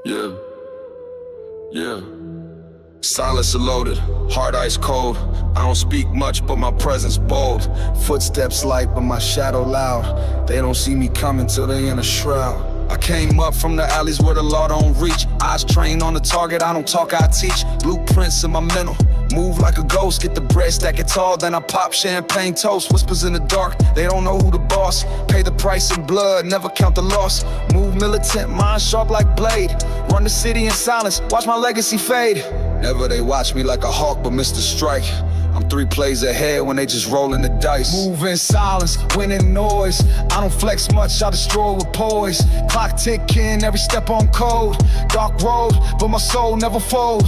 Yeah, yeah. Silence loaded, heart ice cold. I don't speak much, but my presence bold. Footsteps light, but my shadow loud. They don't see me coming till they in a shroud. I came up from the alleys where the law don't reach. Eyes trained on the target, I don't talk, I teach. Blueprints in my mental, move like a ghost. Get the bread, stack it tall, then I pop champagne toast. Whispers in the dark, they don't know who the boss. Pay the price in blood, never count the loss. Move militant, mind sharp like blade. Run the city in silence, watch my legacy fade. Never they watch me like a hawk, but miss the strike. I'm 3 plays ahead when they just rolling the dice. Move in silence, winning noise. I don't flex much, I destroy with poise. Clock ticking, every step on code. Dark road, but my soul never fold.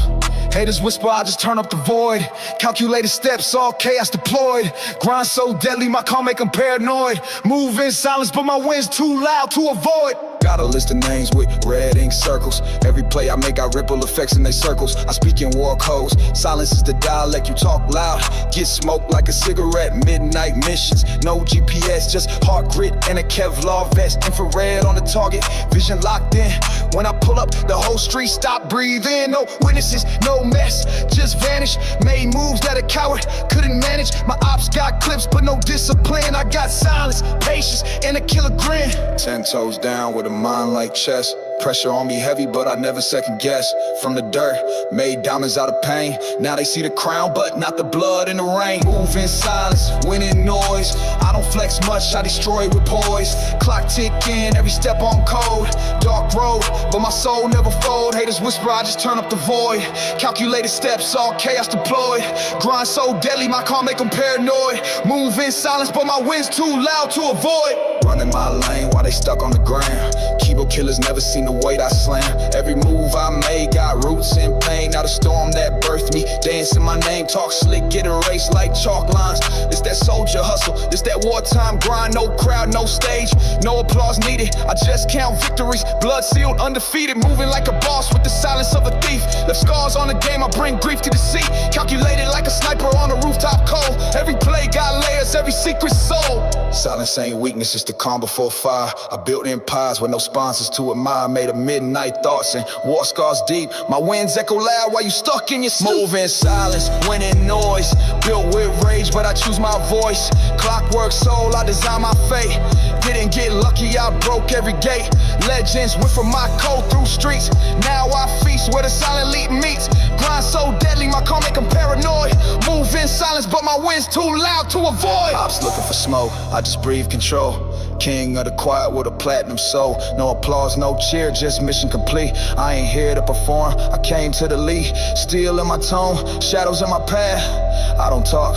Haters whisper, I just turn up the void. Calculated steps, all chaos deployed. Grind so deadly, my calm make them paranoid. Move in silence, but my wind's too loud to avoid. Got a list of names with red ink circles. Every play I make got ripple effects in they circles. I speak in war codes. Silence is the dialect, you talk loud. Get smoked like a cigarette, midnight missions. No GPS, just heart grit and a Kevlar vest. Infrared on the target, vision locked in. When I pull up, the whole street stop breathing. No witnesses, no mess, just vanish. Made moves that a coward couldn't manage. My ops got clips, but no discipline. I got silence, patience, and a killer grin. 10 toes down with a mind like chess. Pressure on me heavy, but I never second guess. From the dirt, made diamonds out of pain. Now they see the crown, but not the blood in the rain. Move in silence, winning noise. I don't flex much, I destroy with poise. Clock ticking, every step on code. Dark road, but my soul never fold. Haters whisper, I just turn up the void. Calculated steps, all chaos deployed. Grind so deadly, my calm make them paranoid. Move in silence, but my wind's too loud to avoid. Running my lane while they stuck on the ground. Keyboard killers never seen the weight I slam. Every move I made got roots in pain. Now the storm that birthed me, dancing my name, talk slick, get erased like chalk lines. It's that soldier hustle, it's that wartime grind. No crowd, no stage, no applause needed. I just count victories, blood sealed, undefeated. Moving like a boss with the silence of a thief. Left scars on the game, I bring grief to the seat. Calculated like a sniper on a rooftop cold. Every play got layers, every secret soul. Silence ain't weakness, it's the calm before fire. I built empires with no sponsors to admire. Made of midnight thoughts and war scars deep. My winds echo loud while you stuck in your sleep. Move in silence, winning noise. Built with rage, but I choose my voice. Clockwork soul, I design my fate. Didn't get lucky, I broke every gate. Legends went from my code through streets. Now I feast where the silent lead meets. Grind so deadly, my calm make them paranoid. Move in silence, but my wind's too loud to avoid. Ops looking for smoke, I just breathe control. King of the quiet with a platinum soul. No applause, no cheer, just mission complete. I ain't here to perform, I came to the lead. Steel in my tone, shadows in my path. I don't talk,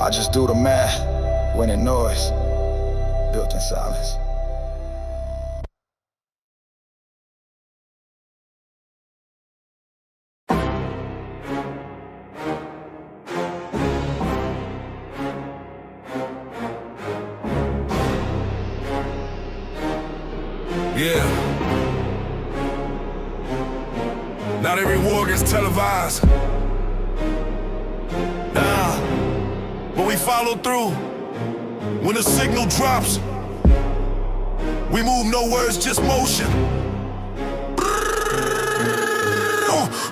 I just do the math. Winning noise, built in silence. Yeah. Not every war gets televised. Nah. But we follow through. When the signal drops, we move no words, just motion.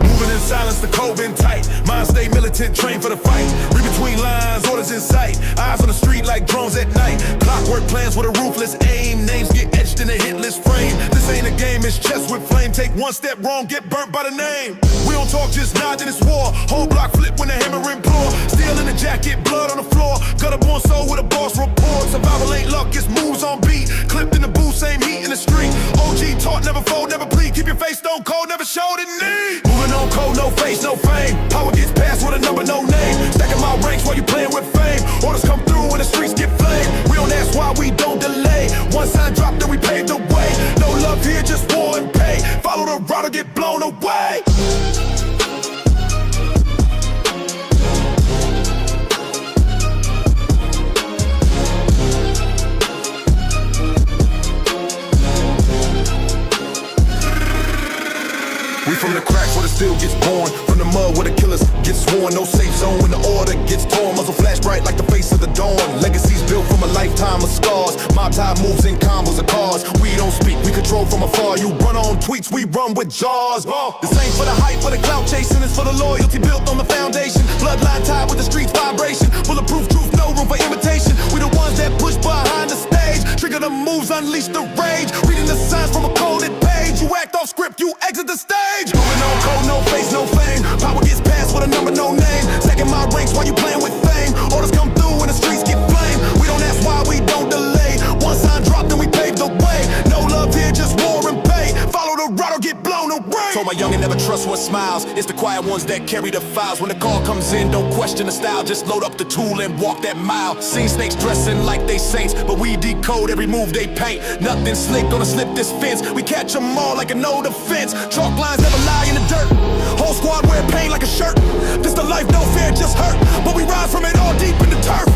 Moving in silence, the code been tight. Mind stay militant, trained for the fight. Read between lines, orders in sight. Eyes on the street like drones at night. Clockwork plans with a ruthless aim. Names get etched in a hit list frame. This ain't a game, it's chess with flame. Take one step wrong, get burnt by the name. We don't talk, just nod in this war. Whole block flip when the hammer implore. Steel in the jacket, blood on the floor. Got a born soul with a boss report. Survival ain't luck, it's moves on beat. Clipped in the booth, same heat in the street. OG taught, never fold, never plead. Keep your face stone cold, never show the need. Moving on cold, no face, no fame. Power gets passed with a number, no name. Stacking my ranks while you playing with fame. Orders come through when the streets get flamed. We don't ask why, we don't delay. One sign drop, then we pave the way. No love here, just war and pay. Follow the route or get blown away. We from the cracks where the steel gets born, from the mud where the killers get sworn. No safe zone when the order gets torn. Muzzle flash bright like the face of the dawn. Legacies built from a lifetime of scars. Mob tie moves in combos of cars. We don't speak, we control from afar. You run on tweets, we run with jaws. This ain't for the hype, for the clout chasing. It's for the loyalty built on the foundation. Bloodline tied with the streets vibration. Bulletproof truth, no room for imitation. We the ones that push behind the stage. Trigger the moves, unleash the rage. Reading the signs from a coded page. You act off script, you exit the stage. Moving on code, no face, no fame. Power gets passed with a number, no name. Stacking my ranks while you playing with fame. Orders come through and the streets get blamed. We don't ask why, we don't delay. One sign drop, then we pave the way. No love here, just war and pay. Follow the route or get blown away. Told my youngin' never trust what smiles. It's the quiet ones that carry the files. When the call comes in, don't question the style. Just load up the tool and walk that mile. Seen snakes dressing like they saints, but we decode every move they paint. Nothing slick, gonna slip this fence. We catch them all like an old offense. Chalk lines never lie in the dirt. Whole squad wear pain like a shirt. This the life, no fear, just hurt. But we rise from it all deep in the turf.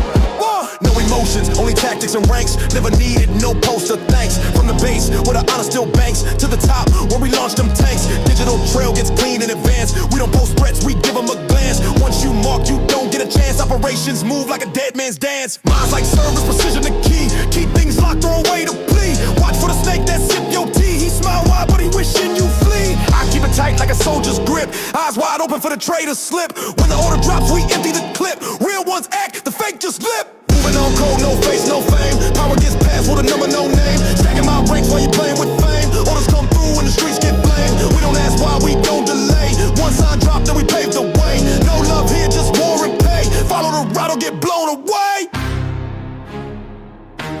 No emotions, only tactics and ranks. Never needed, no poster thanks. From the base, where the honor still banks, to the top, where we launch them tanks. Digital trail gets clean in advance. We don't post threats, we give them a glance. Once you marked, you don't get a chance. Operations move like a dead man's dance. Minds like service, precision the key. Keep things locked, throw away the plea. Watch for the snake that sip your tea. He smile wide, but he wishing you flee. I keep it tight like a soldier's grip. Eyes wide open for the traitor slip. When the order drops, we empty the clip. Real ones act, the fake just lip. Moving on code, no face, no fame. Power gets passed with a number, no name. Stacking my ranks while you playing with fame. Orders come through and the streets get blamed. We don't ask why, we don't delay. One sign drop, then we pave the way. No love here, just war and pay. Follow the route or get blown away.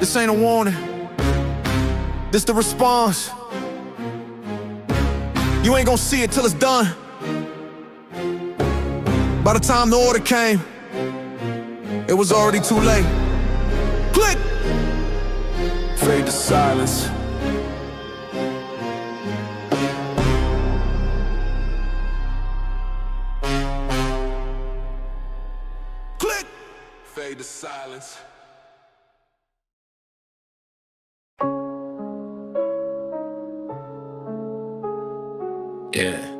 This ain't a warning, this the response. You ain't gonna see it till it's done. By the time the order came, it was already too late. Click! Fade to silence. Click! Fade to silence. Yeah.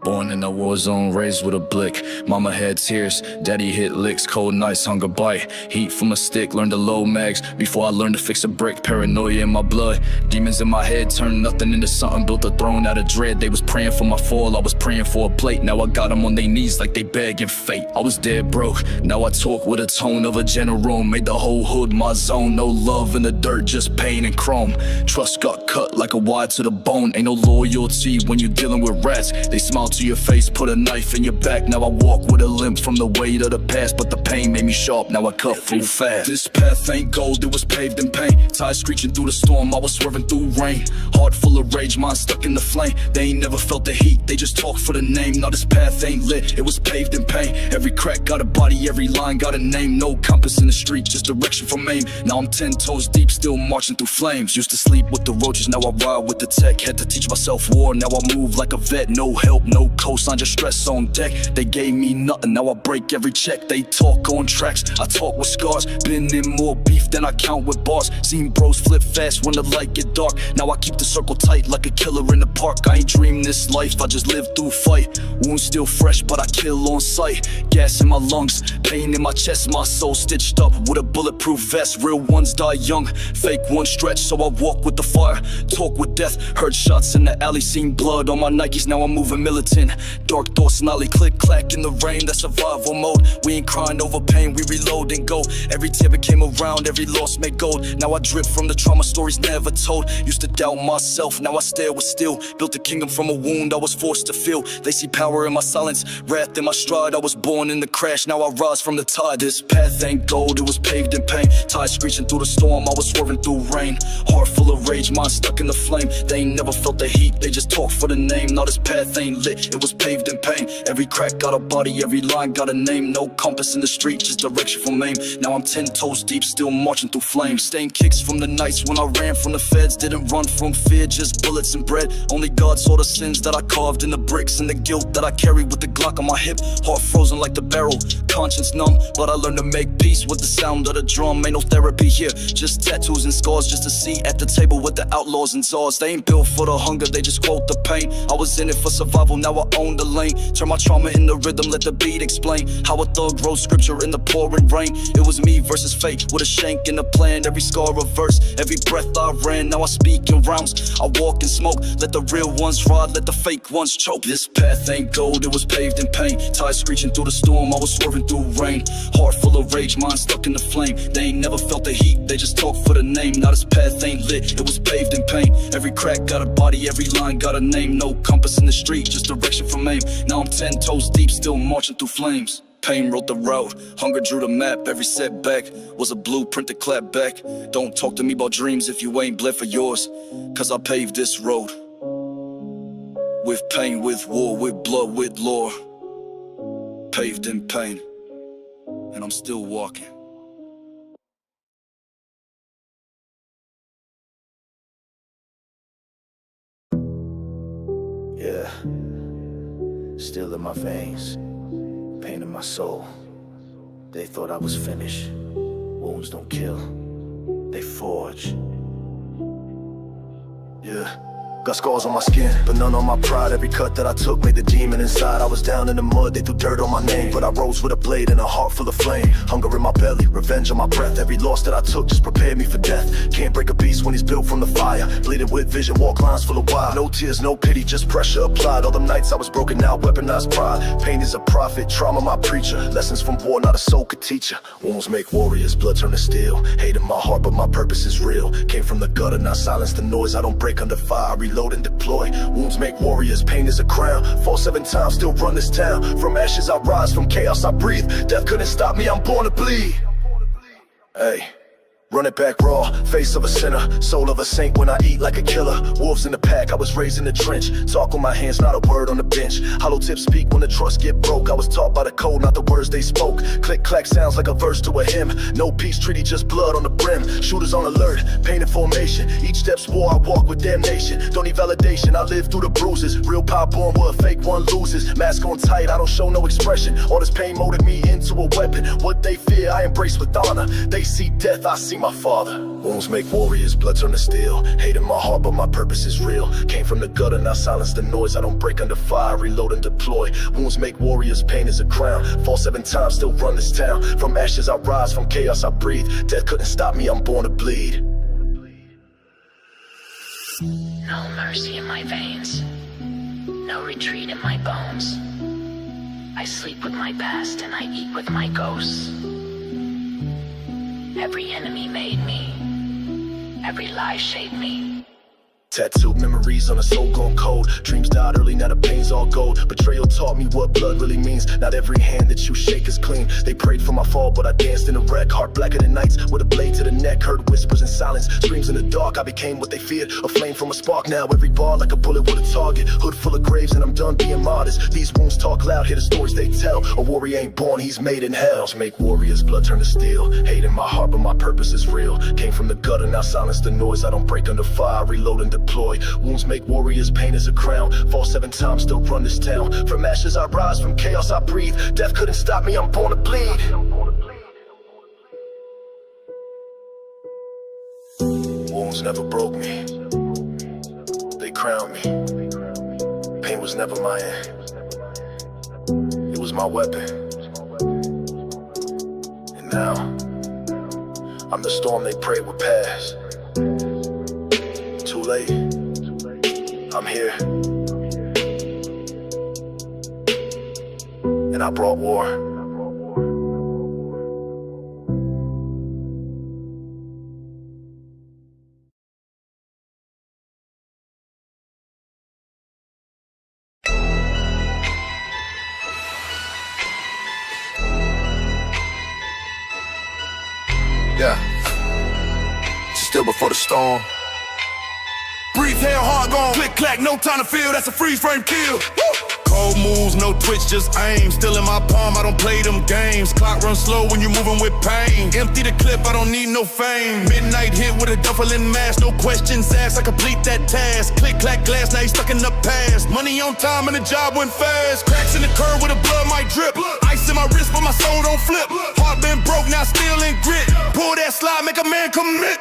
Born in a war zone, raised with a blick. Mama had tears, daddy hit licks. Cold nights, hunger bite. Heat from a stick, learned to load mags before I learned to fix a brick. Paranoia in my blood, demons in my head. Turned nothing into something, built a throne out of dread. They was praying for my fall, I was praying for a plate. Now I got them on their knees like they begging fate. I was dead broke, now I talk with a tone of a general. Made the whole hood my zone. No love in the dirt, just pain and chrome. Trust got cut like a wire to the bone. Ain't no loyalty when you dealing with rats. They smile to your face, put a knife in your back. Now I walk with a limp from the weight of the past, but the pain made me sharp, now I cut through fast. This path ain't gold, it was paved in pain. Tires screeching through the storm, I was swerving through rain. Heart full of rage, mind stuck in the flame. They ain't never felt the heat, they just talk for the name. Now this path ain't lit, it was paved in pain. Every crack got a body, every line got a name. No compass in the street, just direction from aim. Now I'm 10 toes deep, still marching through flames. Used to sleep with the roaches, now I ride with the tech. Had to teach myself war, now I move like a vet. No help, no cosign, just stress on deck. They gave me nothing, now I break every check. They talk on tracks, I talk with scars. Been in more beef than I count with bars. Seen bros flip fast when the light get dark. Now I keep the circle tight like a killer in the park. I ain't dreamed this life, I just live through fight. Wounds still fresh, but I kill on sight. Gas in my lungs, pain in my chest. My soul stitched up with a bulletproof vest. Real ones die young, fake ones stretch. So I walk with the fire, talk with death. Heard shots in the alley, seen blood on my Nikes. Now I'm moving militant. Dark thoughts, nolly, click, clack in the rain. That's survival mode. We ain't crying over pain, we reload and go. Every tear became a round, every loss made gold. Now I drip from the trauma stories never told. Used to doubt myself, now I stare with steel. Built a kingdom from a wound I was forced to feel. They see power in my silence, wrath in my stride. I was born in the crash, now I rise from the tide. This path ain't gold, it was paved in pain. Tires screeching through the storm, I was swerving through rain. Heart full of rage, mind stuck in the flame. They ain't never felt the heat, they just talk for the name. Now this path ain't lit, it was paved in pain. Every crack got a body, every line got a name. No compass in the street, just direction from aim. Now I'm 10 toes deep, still marching. marching through flames. Stained kicks from the nights when I ran from the feds. Didn't run from fear, just bullets and bread. Only God saw the sins that I carved in the bricks, and the guilt that I carry with the Glock on my hip. Heart frozen like the barrel, conscience numb, but I learned to make peace with the sound of the drum. Ain't no therapy here, just tattoos and scars, just a seat at the table with the outlaws and czars. They ain't built for the hunger, they just quote the pain. I was in it for survival, now I own the lane. Turn my trauma into rhythm, let the beat explain how a thug wrote scripture in the pouring rain. It was me versus fate, with a shank in the plan. Every scar a verse, every breath I ran. Now I speak in rounds, I walk in smoke. Let the real ones ride, let the fake ones choke. This path ain't gold, it was paved in pain. Tires screeching through the storm, I was swerving through rain. Heart full of rage, mind stuck in the flame. They ain't never felt the heat, they just talk for the name. Now this path ain't lit, it was paved in pain. Every crack got a body, every line got a name. No compass in the street, just direction from aim. Now I'm 10 toes deep, still marching through flames. Pain wrote the route, hunger drew the map. Every setback was a blueprint to clap back. Don't talk to me about dreams if you ain't bled for yours, cause I paved this road. With pain, with war, with blood, with lore. Paved in pain, and I'm still walking. Yeah, still in my veins, pain in my soul. They thought I was finished. Wounds don't kill, they forge. Yeah. Got scars on my skin, but none on my pride. Every cut that I took made the demon inside. I was down in the mud, they threw dirt on my name, but I rose with a blade and a heart full of flame. Hunger in my belly, revenge on my breath. Every loss that I took just prepared me for death. Can't break a beast when he's built from the fire. Bleeding with vision, walk lines full of wire. No tears, no pity, just pressure applied. All them nights I was broken now, weaponized pride. Pain is a prophet, trauma my preacher. Lessons from war, not a soul could teach ya. Wounds make warriors, blood turn to steel. Hate in my heart, but my purpose is real. Came from the gutter, now silence the noise. I don't break under fire, reload and deploy. Wounds make warriors, pain is a crown. Fall 7 times, still run this town. From ashes I rise, from chaos I breathe. Death couldn't stop me, I'm born to bleed. Hey, run it back raw, face of a sinner, soul of a saint when I eat like a killer. Wolves in the pack, I was raised in the trench. Talk with my hands, not a word on the bench. Hollow tips speak when the trust get broke. I was taught by the code, not the words they spoke. Click clack sounds like a verse to a hymn. No peace treaty, just blood on the brim. Shooters on alert, pain in formation. Each step's war, I walk with damnation. Don't need validation, I live through the bruises. Real power born where a fake one loses. Mask on tight, I don't show no expression. All this pain molded me into a weapon. What they fear, I embrace with honor. They see death, I see my father. Wounds make warriors, blood turn to steel. Hate in my heart, but my purpose is real. Came from the gutter, now silence the noise. I don't break under fire, reload and deploy. Wounds make warriors, pain is a crown. Fall 7 times, still run this town. From ashes I rise, from chaos I breathe. Death couldn't stop me, I'm born to bleed. No mercy in my veins, no retreat in my bones. I sleep with my past and I eat with my ghosts. Every enemy made me, every lie shaped me. Tattooed memories on a soul gone cold. Dreams died early, now the pain's all gold. Betrayal taught me what blood really means. Not every hand that you shake is clean. They prayed for my fall, but I danced in a wreck. Heart blacker than nights, with a blade to the neck. Heard whispers in silence, screams in the dark. I became what they feared, a flame from a spark. Now every bar like a bullet with a target. Hood full of graves and I'm done being modest. These wounds talk loud, hear the stories they tell. A warrior ain't born, he's made in hell. Make warriors, blood turn to steel. Hate in my heart, but my purpose is real. Came from the gutter, now silence the noise. I don't break under fire, reload and deploy. Wounds make warriors, pain is a crown. Fall 7 times, still run this town. From ashes I rise, from chaos I breathe. Death couldn't stop me, I'm born to bleed. Wounds never broke me, they crowned me. Pain was never my end, it was my weapon. And now, I'm the storm they prayed would pass. Too late, I'm here. And I brought war. Yeah. Still before the storm. Breathe, hell, heart gone. Click, clack, no time to feel. That's a freeze frame kill. Woo! Cold moves, no twitch, just aim. Still in my palm, I don't play them games. Clock runs slow when you moving with pain. Empty the clip, I don't need no fame. Midnight hit with a duffel and mask, no questions asked, I complete that task. Click, clack, glass, now you stuck in the past. Money on time and the job went fast. Cracks in the curb where the blood might drip. Ice in my wrist, but my soul don't flip. Heart been broke, now still in grit. Pull that slide, make a man commit.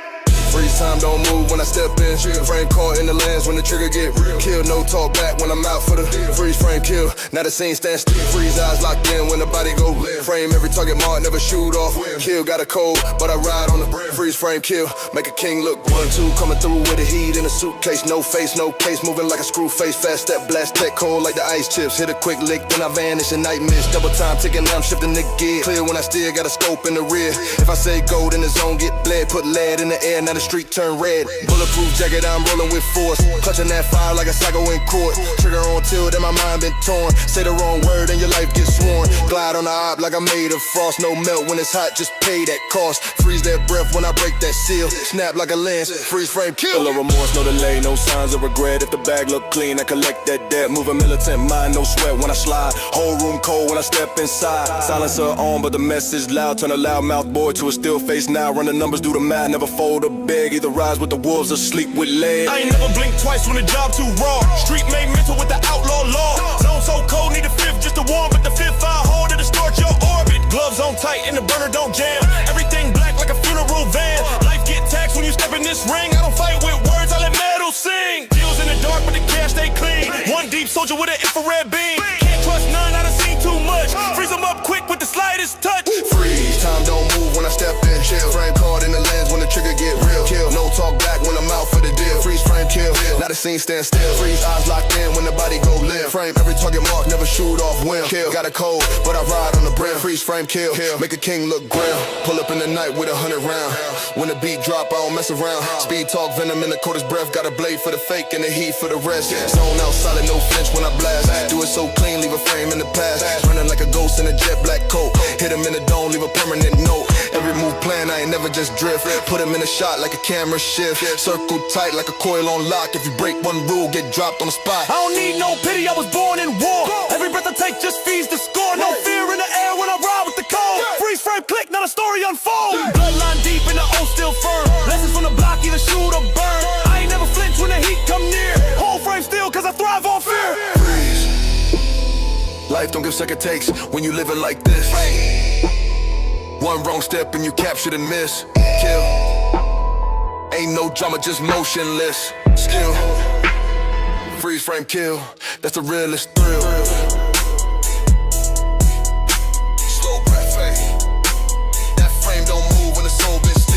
Freeze time, don't move when I step in. Frame caught in the lens when the trigger get real. Kill, no talk back when I'm out for the freeze frame kill. Now the scene stand still. Freeze eyes locked in when the body go limp. Frame every target mark, never shoot off. Kill got a cold, but I ride on the freeze frame kill. Make a king look 1-2 coming through with the heat in a suitcase. No face, no case, moving like a screw face. Fast step, blast tech cold like the ice chips. Hit a quick lick, then I vanish and night miss. Double time ticking, now I'm shifting the gear. Clear when I still got a scope in the rear. If I say gold in the zone, get bled. Put lead in the air, now the street turn red. Bulletproof jacket, I'm rolling with force. Clutching that fire like a psycho in court. Trigger on tilt, then my mind been torn. Say the wrong word and your life gets sworn. Glide on the op like I'm made of frost. No melt when it's hot, just pay that cost. Freeze that breath when I break that seal. Snap like a lens, freeze frame kill. No remorse, no delay, no signs of regret. If the bag look clean, I collect that debt. Move a militant mind, no sweat when I slide. Whole room cold when I step inside. Silencer on, but the message loud. Turn a loud mouth boy to a still face now. Run the numbers, do the math, never fold a beg. Either rise with the wolves or sleep with lead. I ain't never blinked twice when the job too raw. Street made mental with the outlaw law. Zone so cold, need a fifth just to warm. But the fifth I hold to distort your orbit. Gloves on tight and the burner don't jam. Everything black like a funeral van. Life get taxed when you step in this ring. I don't fight with words, I let metal sing. Deals in the dark but the cash stay clean. One deep soldier with an infrared beam. Can't trust none, I done seen too much. Freeze them up quick with the slightest touch. Freeze time, don't move when I step in. Chill, frame caught in the lens when the trigger get real. Kill, no talk back when I'm out for the deal. Freeze frame kill, now the scene stand still. Freeze eyes locked in when the body go limp. Frame every target mark, never shoot off whim. Kill, got a cold, but I ride on the brim. Freeze frame kill, make a king look grim. Pull up in the night with 100 round. When the beat drop, I don't mess around. Speed talk, venom in the coldest breath. Got a blade for the fake and the heat for the rest. Zone out solid, no flinch when I blast. Do it so clean, leave a frame in the past. Running like a ghost in a jet black coat. Hit him in the dome, leave a permanent note. Every move planned, I ain't never just drift. Put him in a shot like a camera shift. Circle tight like a coil on lock. If you break one rule, get dropped on the spot. I don't need no pity, I was born in war. Every breath I take just feeds the score. No fear in the air when I ride with the cold. Freeze frame click, now the story unfold. Bloodline deep and the O still firm. Lessons from the block, either shoot or burn. I ain't never flinch when the heat come near. Whole frame still cause I thrive on fear. Freeze. Life don't give second takes when you living like this. One wrong step and you captured and miss. Kill. Ain't no drama, just motionless. Skill. Freeze frame kill. That's the realest thrill. Slow breath, fade. That frame don't move when the soul been still.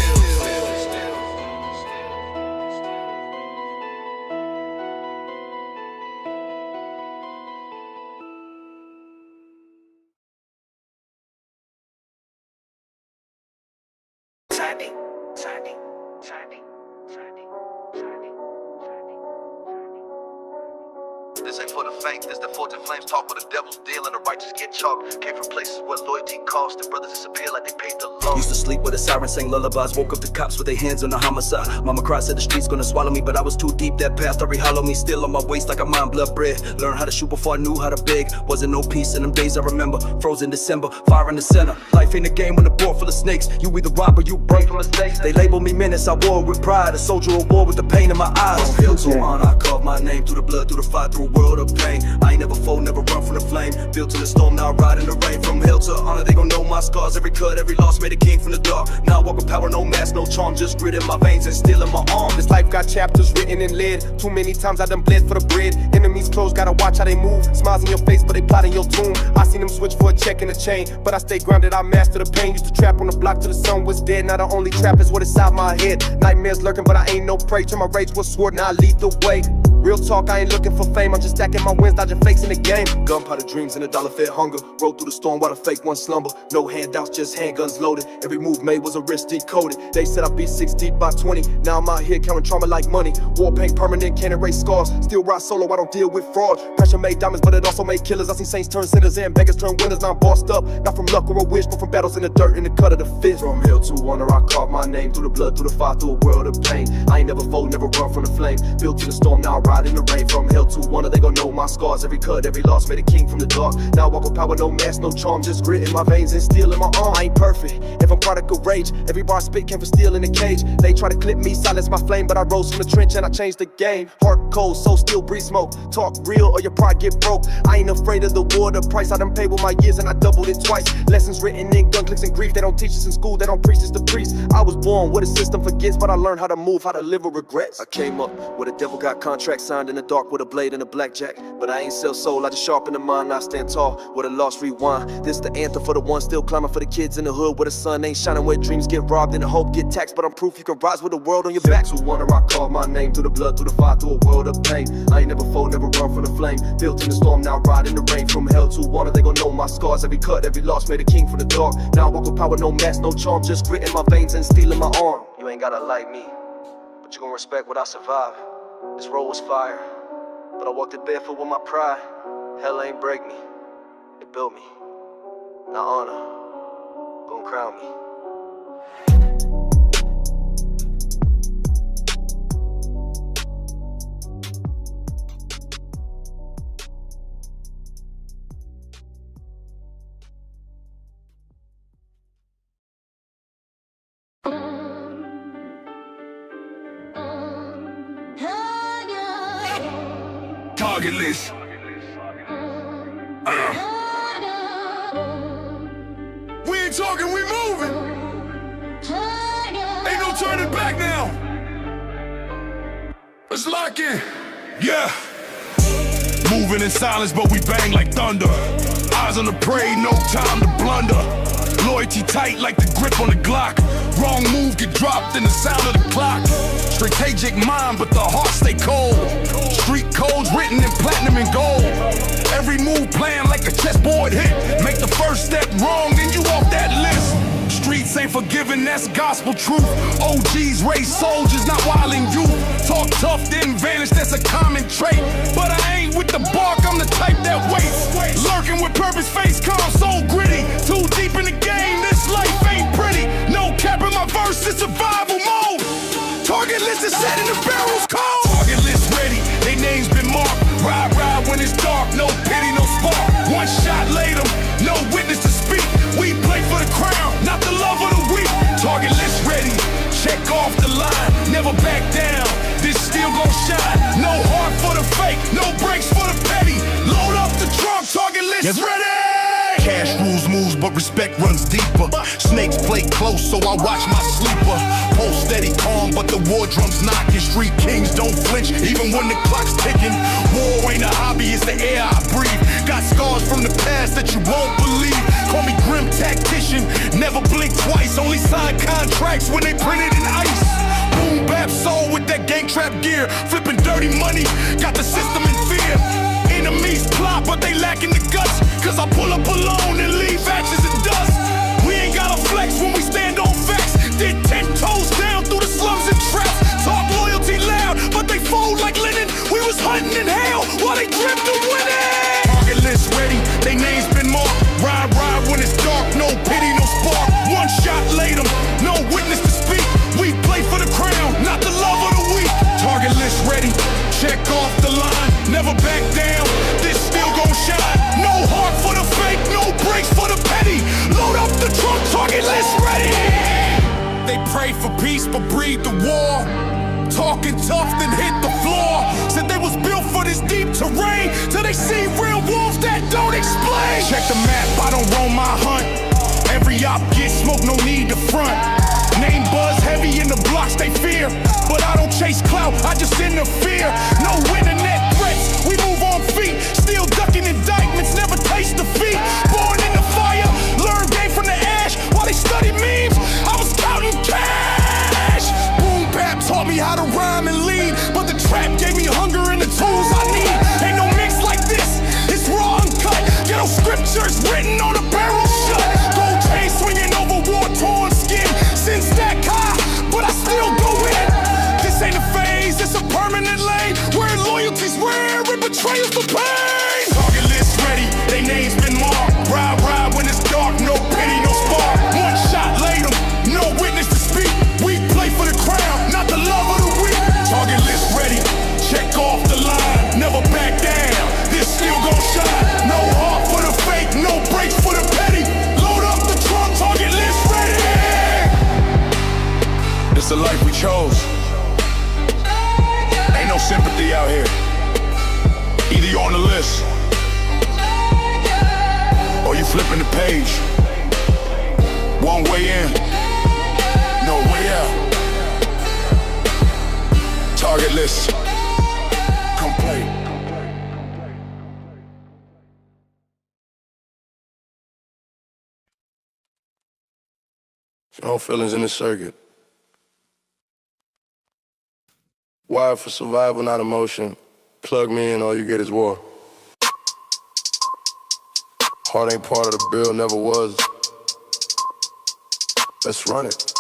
This ain't for the faint, this the 14 flames. Talk with the devil's deal and the righteous get chalked. Came from places where loyalty cost and brothers disappear like they paid the loan. Used to sleep with a siren, sang lullabies. Woke up the cops with their hands on the homicide. Mama cried, said the streets gonna swallow me, but I was too deep. That path already hollow me. Still on my waist like a mind blood bread. Learned how to shoot before I knew how to beg. Wasn't no peace in them days I remember. Frozen December, fire in the center. Life ain't a game when the board full of snakes. You either rob or you break from mistakes. They label me menace, I wore it with pride. A soldier of war with the pain in my eyes. From hill to honor, I carved my name through the blood, through the fire, through a world of pain. I ain't never fold, never run from the flame. Built to the storm, now I ride in the rain. From hill to honor, they gon' know my scars. Every cut, every loss, made a king from the dark. Now I walk with power, no mask, no charm. Just grit in my veins and steel in my arm. This life got chapters written in lead. Too many times I done bled for the bread. Enemies close, gotta watch how they move. Smiles in your face, but they plot in your tomb. I seen them switch for a check and a chain, but I stay grounded, I master the pain. Used to trap on the block till the sun was dead. Now the only trap is what inside my head. Nightmares lurking, but I ain't no prey. Turn my rage was sword, now I lead the way. Real talk, I ain't looking for fame. I'm just stacking my wins, dodging fakes in the game. Gunpowder dreams and a dollar-fed hunger. Rode through the storm while the fake ones slumber. No handouts, just handguns loaded. Every move made was a risk decoded. They said I'd be 6 deep by 20. Now I'm out here counting trauma like money. War paint permanent, can't erase scars. Still ride solo, I don't deal with fraud. Pressure made diamonds, but it also made killers. I seen saints turn sinners and beggars turn winners. Now I'm bossed up, not from luck or a wish, but from battles in the dirt and the cut of the fist. From hill to honor, I carved my name through the blood, through the fire, through a world of pain. I ain't never fold, never run from the flame. Built to the storm, now I ride ride in the rain from hell to one. They gon' know my scars, every cut, every loss made a king from the dark. Now I walk with power, no mask, no charm, just grit in my veins and steel in my arm. I ain't perfect, if I'm product of rage, every bar I spit came from steel in a cage. They try to clip me, silence my flame, but I rose from the trench and I changed the game. Heart cold, so still breathe smoke. Talk real or your pride get broke. I ain't afraid of the war, the price I done paid with my years and I doubled it twice. Lessons written in gun clicks and grief, they don't teach us in school, they don't preach us to priests. I was born with a system forgets, but I learned how to move, how to live with regrets. I came up with a devil got contract signed in the dark with a blade and a blackjack. But I ain't sell soul, I just sharpen the mind, I stand tall with a lost rewind. This the anthem for the ones still climbing, for the kids in the hood where the sun ain't shining, where dreams get robbed and the hope get taxed. But I'm proof you can rise with the world on your back. To wonder I call my name through the blood, through the fire, through a world of pain. I ain't never fold, never run from the flame. Built in the storm, now ride in the rain. From hell to water, they gon' know my scars. Every cut, every loss made a king from the dark. Now I walk with power, no mask, no charm, just grit in my veins and steel in my arm. You ain't gotta like me, but you gon' respect what I survive. This road was fire, but I walked it barefoot with my pride. Hell ain't break me, it built me. Now honor, gon' crown me. Target list. We ain't talking, we moving. Ain't no turning back now. Let's lock in. Yeah. Moving in silence, but we bang like thunder. Eyes on the prey, no time to blunder. Loyalty tight like the grip on the Glock. Wrong move get dropped in the sound of the clock. Strategic mind, but the heart stay cold. Street codes written in platinum and gold. Every move planned like a chessboard hit. Make the first step wrong, then you off that list. Streets ain't forgiving, that's gospel truth. OGs raise soldiers, not wildin' youth. Talk tough, then vanish, that's a common trait. But I ain't with the bark, I'm the type that waits. Lurking with purpose, face calm, so gritty. Too deep in the game, this life ain't pretty. No cap in my verse, it's survival mode. Target list is set in the barrel's cold. Target list ready, they names been marked. Ride when it's dark, no pity, no spark. One shot laid 'em, no witness to speak. We play for the crown, not the love of the weak. Target list ready, check off the line, never back down. This still gon' shine, no heart for the fake, no brakes for the petty. Load up the trunk, target list ready. Cash rules moves, but respect runs deeper. Snakes play close, so I watch my sleeper. Hold steady, calm, but the war drums knocking. Street kings don't flinch, even when the clock's ticking. War ain't a hobby, it's the air I breathe. Got scars from the past that you won't believe. Call me grim tactician, never blink twice. Only sign contracts when they printed in ice. Boom bap soul with that gang trap gear. Flipping dirty money, got the system in fear. Enemies plot, but they lacking the guts. Cause I pull up alone and leave ashes and dust. We ain't gotta flex when we stand on facts. Did 10 toes down through the slums and traps. Talk loyalty loud, but they fold like linen. We was hunting in hell while they dreamt of winning. Target list ready, they names been marked. Ride when it's dark, no pity, no spark. One shot laid 'em, no witness to speak. We play for the crown, not the love of the weak. Target list ready, check off the line, never back down. This still gon' shine. No heart for the fake, no brakes for the petty. Load up the trunk, target list ready. They pray for peace but breed the war. Talking tough then hit the floor. Said they was built for this deep terrain. Till they see real wolves that don't explain. Check the map, I don't roam my hunt. Every op get smoke, no need to front. Name buzz heavy in the blocks they fear. But I don't chase clout, I just interfere. No internet threats, we move on feet. Still ducking indictments, never taste defeat. Born in the fire, learn game from the ash. While they study memes, I was counting cash. Boom bap taught me how to rhyme and lead. But the trap gave me hunger and the tools I need. Ain't no mix like this, it's raw uncut. Ghetto scriptures written on a barrel shut. Gold chain swinging over war-torn skin. Sin stack high, but I still go in. This ain't a phase, it's a permanent lane. Where loyalty's rare and betrayal's the pain. Target list ready, they names been marked. Ride when it's dark, no pity, no spark. One shot laid 'em, no witness to speak. We play for the crown, not the love of the weak. Target list ready, check off the line. this. Or you flipping the page. One way in, no way out. Target list, complete. No feelings in the circuit. Wired for survival, not emotion. Plug me in, all you get is war. Heart ain't part of the bill, never was. Let's run it.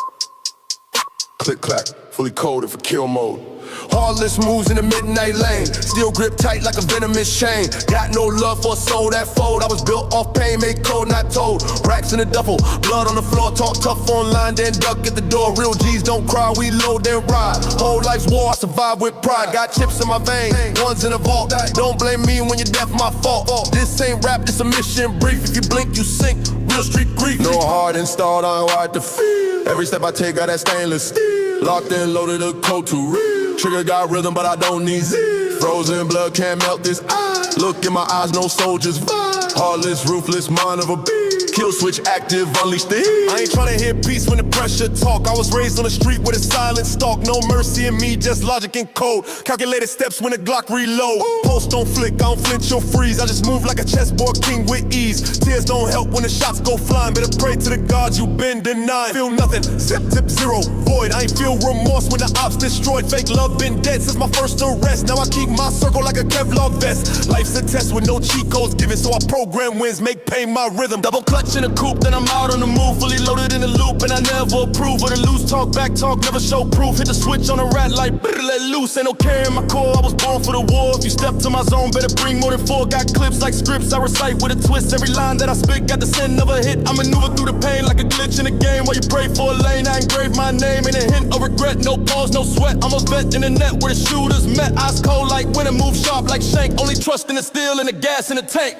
Click clack, fully coded for kill mode. Heartless moves in the midnight lane. Still grip tight like a venomous chain. Got no love for a soul that fold. I was built off pain, made cold, not told. Racks in the duffel, blood on the floor. Talk tough online, then duck at the door. Real G's don't cry, we load then ride. Whole life's war, I survive with pride. Got chips in my vein, ones in the vault. Don't blame me when you're deaf, my fault. This ain't rap, this a mission brief. If you blink, you sink. Real street grief. No heart installed, I'm wired to feel. Every step I take got that stainless steel. Locked in, loaded, a code to real. Trigger got rhythm, but I don't need Z. Frozen blood can't melt this ice. Look in my eyes, no soldiers vibe. Heartless, ruthless, mind of a beast. Kill switch active, unleash the heat. I ain't tryna hear peace when the pressure talk. I was raised on the street with a silent stalk. No mercy in me, just logic and code. Calculated steps when the Glock reload. Pulse don't flick, I don't flinch or freeze. I just move like a chessboard king with ease. Tears don't help when the shots go flying. Better pray to the gods you been denied. Feel nothing, zip, tip, zero, void. I ain't feel remorse when the ops destroyed. Fake love been dead since my first arrest. Now I keep my circle like a Kevlar vest. Life's a test with no cheat codes given, so I program wins, make pain my rhythm. Double clutch in a coupe, then I'm out on the move. Fully loaded in the loop, and I never approve of the loose talk. Back talk, never show proof. Hit the switch on a rat like let loose. Ain't no care in my core, I was born for the war. If you step to my zone, better bring more than 4. Got clips like scripts, I recite with a twist. Every line that I spit got the sin of a hit. I maneuver through the pain like a glitch in a game. While you pray for a lane, I engrave my name. Ain't a hint of regret, no pause, no sweat. I'm a vet in the net where the shooters met. Eyes cold like winter, move sharp like shank. Only trust in the steel and the gas in the tank.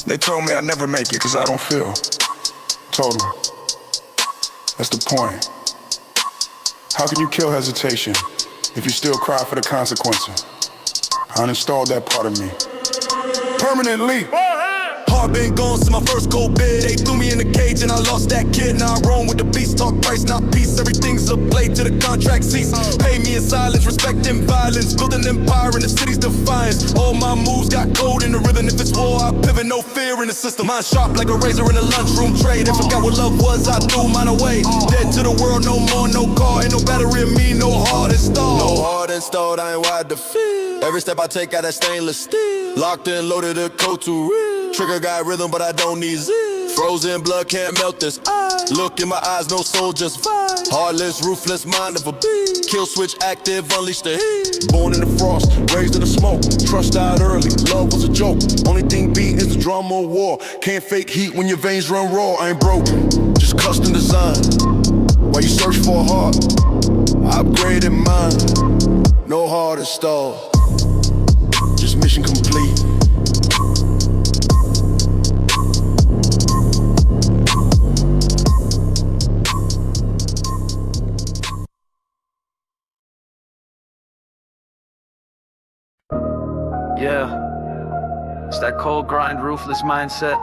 They told me I'd never make it cause I don't feel. Told them. That's the point. How can you kill hesitation if you still cry for the consequences? I uninstalled that part of me. Permanently. Heart been gone since my first cold bid. They threw me in the cage and I lost that kid. Now I roam with the beast, talk price, not peace. Everything's a play to the contract cease. Pay me in silence, respect in violence. Build an empire in the city's defiance. All my moves got gold in the ribbon. If it's war, I pivot, no fear in the system. Mind sharp like a razor in a lunchroom trade. I forgot what love was, I threw mine away. Dead to the world, no more, no car. Ain't no battery in me, no heart installed. No heart installed, I ain't wired to feel. Every step I take got that stainless steel. Locked in, loaded, a code to real. Trigger got rhythm, but I don't need Z. Frozen blood can't melt this ice. Look in my eyes, no soul, just vibe. Heartless, ruthless, mind of a beast. Kill switch active, unleash the heat. Born in the frost, raised in the smoke. Trust died early, love was a joke. Only thing beat is the drama of war. Can't fake heat when your veins run raw. I ain't broken, just custom design. While you search for a heart, I upgraded mine. No heart installed, just mission complete. Yeah, it's that cold grind, ruthless mindset.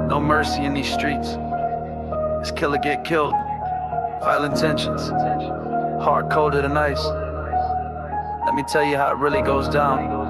No mercy in these streets. This killer get killed. Violent intentions. Hard-coded and ice. Let me tell you how it really goes down.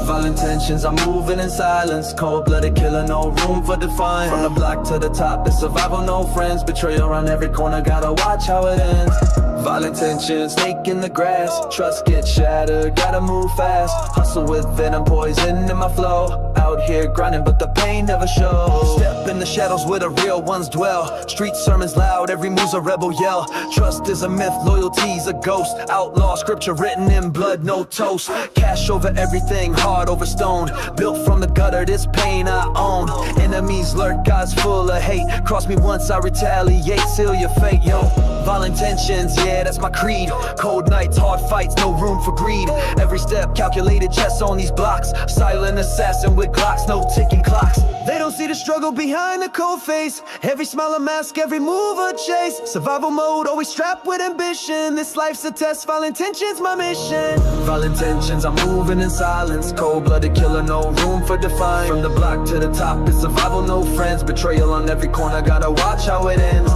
Violent tensions, I'm moving in silence. Cold-blooded killer, no room for defiance. From the block to the top, the survival, no friends. Betrayal around every corner, gotta watch how it ends. Violent tensions, snake in the grass. Trust gets shattered, gotta move fast. Hustle with venom, poison in my flow. Out here grinding, but the pain never shows. Step in the shadows where the real ones dwell. Street sermons loud, every move's a rebel yell. Trust is a myth, loyalty's a ghost. Outlaw scripture written in blood, no toast. Cash over everything, hard over stone. Built from the gutter, this pain I own. Enemies lurk, God's full of hate. Cross me once, I retaliate, seal your fate, yo. Vile intentions, yeah, that's my creed. Cold nights, hard fights, no room for greed. Every step calculated, chess on these blocks. Silent assassin with Glocks, no ticking clocks. They don't see the struggle behind the cold face. Every smile a mask, every move a chase. Survival mode, always strapped with ambition. This life's a test, vile intentions my mission. Vile intentions, I'm moving in silence. Cold-blooded killer, no room for defiance. From the block to the top, it's survival, no friends. Betrayal on every corner, gotta watch how it ends.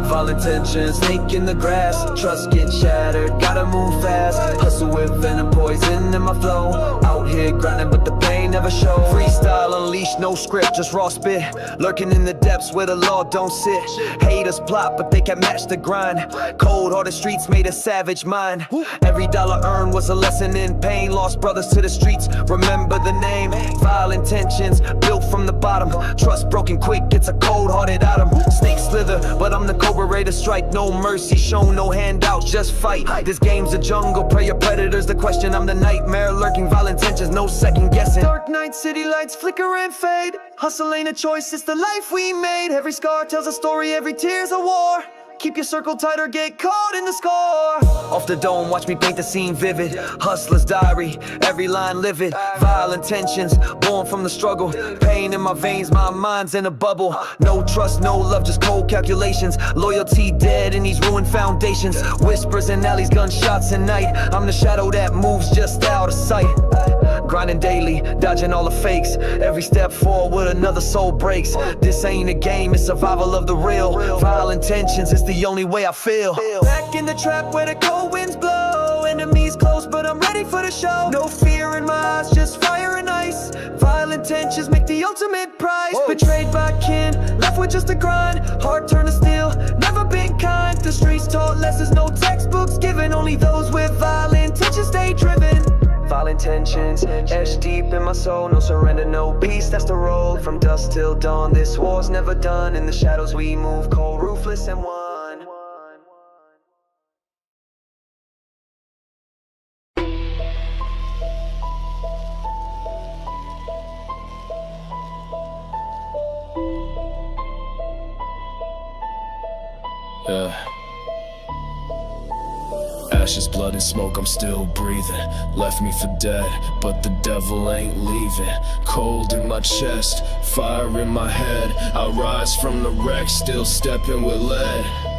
Vile intentions, snake in the grass. Trust get shattered, gotta move fast. Hustle with venom, poison in my flow. Out here grinding, but the pain never shows. Freestyle unleashed, no script, just raw spit. Lurking in the depths where the law don't sit. Haters plot, but they can't match the grind. Cold-hearted streets made a savage mind. Every dollar earned was a lesson in pain. Lost brothers to the streets, remember the name. Vile intentions, built from the bottom. Trust broken quick, it's a cold-hearted item. Snakes slither, but I'm the cobra ready to strike. No mercy shown, no handouts, just fight. This game's a jungle, prey your predators. The question, I'm the nightmare lurking. Vile intentions, no second guessing. Dark night, city lights flicker and fade. Hustle ain't a choice, it's the life we made. Every scar tells a story, every tear's a war. Keep your circle tight or get caught in the score. Off the dome, watch me paint the scene vivid. Hustler's diary, every line livid. Vile intentions, born from the struggle. Pain in my veins, my mind's in a bubble. No trust, no love, just cold calculations. Loyalty dead in these ruined foundations. Whispers in alleys, gunshots at night. I'm the shadow that moves just out of sight. Grinding daily, dodging all the fakes. Every step forward, another soul breaks. This ain't a game, it's survival of the real. Vile intentions, it's the only way I feel. Back in the trap where the cold winds blow. Enemies close, but I'm ready for the show. No fear in my eyes, just fire and ice. Vile intentions make the ultimate prize. Betrayed by kin, left with just a grind. Heart turned to steel, never been kind. The streets taught lessons, no textbooks given. Only those with vile intentions stay driven. Vile intentions, etched deep in my soul. No surrender, no peace, that's the road. From dusk till dawn, this war's never done. In the shadows we move, cold, ruthless, and one. Yeah. Ashes, blood, and smoke, I'm still breathing. Left me for dead, but the devil ain't leaving. Cold in my chest, fire in my head. I rise from the wreck, still stepping with lead.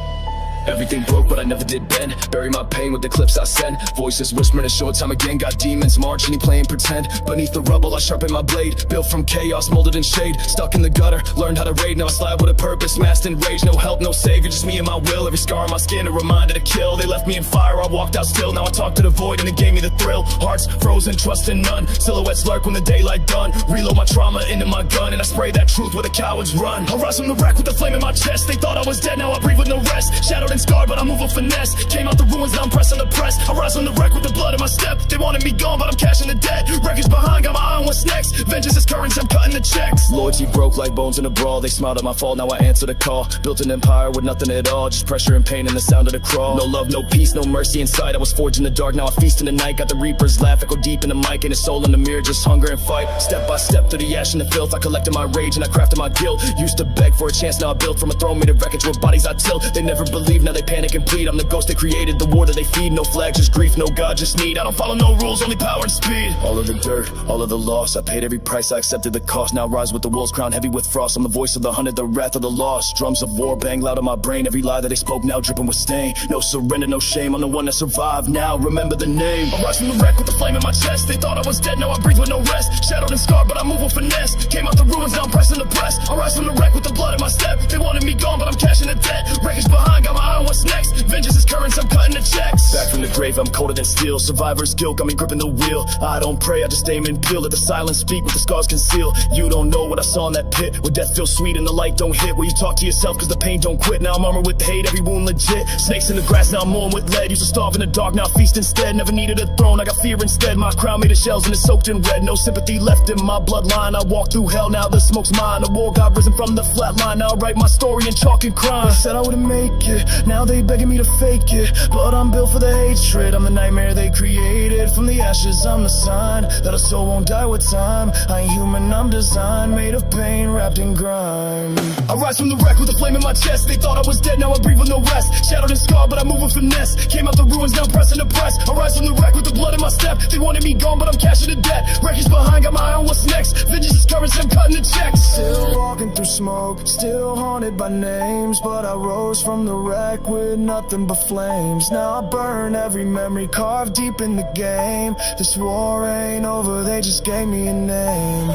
Everything broke, but I never did bend. Bury my pain with the clips I send. Voices whispering a short time again. Got demons marching and playing pretend. Beneath the rubble, I sharpen my blade. Built from chaos, molded in shade. Stuck in the gutter, learned how to raid. Now I slide with a purpose, masked in rage. No help, no savior, just me and my will. Every scar on my skin, a reminder to kill. They left me in fire, I walked out still. Now I talk to the void and it gave me the thrill. Hearts frozen, trust in none. Silhouettes lurk when the daylight done. Reload my trauma into my gun, and I spray that truth where the cowards run. I rise from the wreck with the flame in my chest. They thought I was dead, now I breathe with no rest. Shadowed and scarred, but I move with finesse. Came out the ruins, now I'm pressing the press. I rise from the wreck with the blood in my step. They wanted me gone, but I'm cashing the debt. Wreckage behind, got my eye on what's next. Vengeance is currency, I'm cutting the checks. Loyalty broke like bones in a brawl. They smiled at my fall, now I answer the call. Built an empire with nothing at all, just pressure and pain and the sound of the crawl. No love, no peace, no mercy inside. I was forged in the dark, now I feast in the night. Got the reapers laugh, echo deep in the mic. And a soul in the mirror, just hunger and fight. Step by step through the ash and the filth, I collected my rage and I crafted my guilt. Used to beg for a chance, now I built from a throne made of wreckage with bodies I tilt. They never believed, now they panic and plead. I'm the ghost they created, the war that they feed. No flag, just grief, no God, just need. I don't follow no rules, only power and speed. All of the dirt, all of the loss, I paid every price, I accepted the cost. Now I rise with the wolves, crown heavy with frost. I'm the voice of the hunted, the wrath of the lost. Drums of war bang loud in my brain. Every lie that they spoke now dripping with stain. No surrender, no shame, I'm the one that survived. Now remember the name. I rise from the wreck with the flame in my chest. They thought I was dead, now I breathe with no rest. Shadowed and scarred, but I move with finesse. Came out the ruins, now I'm pressing the press. I rise from the wreck with the blood in my step. They wanted me gone, but I'm cashing the debt. Wreckage behind, got my eye on what's next. Vengeance is currency, I'm cutting the checks. Back from the grave, I'm colder than steel. Survivor's guilt got me gripping the wheel. I don't pray, I just aim and peel. Let the silence speak, what the scars conceal. You don't know what I saw in that pit, where death feels sweet and the light don't hit. Where you talk to yourself cause the pain don't quit. Now I'm armored with hate, every wound legit. Snakes in the grass, now I'm on with lead. Used to starve in the dark, now I feast instead. Never needed a throne, I got fear instead. My crown made of shells and it's soaked in red. No sympathy left in my bloodline. I walk through hell, now the smoke's mine. A war god risen from the flatline. Now I write my story in chalk and crime. They said I wouldn't make it, now they begging me to fake it. But I'm built for the hatred. hatred, I'm the nightmare they created. From the ashes, I'm the sign that a soul won't die with time. I ain't human, I'm designed, made of pain, wrapped in grime. I rise from the wreck with a flame in my chest. They thought I was dead, now I breathe with no rest. Shattered and scarred, but I move with finesse. Came out the ruins, now pressing the press. I rise from the wreck with the blood in my step. They wanted me gone, but I'm cashing the debt. Wreckage behind, got my eye on what's next. Vengeance is currency, I'm cutting the checks. Still walking through smoke, still haunted by names, but I rose from the wreck with nothing but flames. Now I burn every memory carved deep in the game. This war ain't over, they just gave me a name.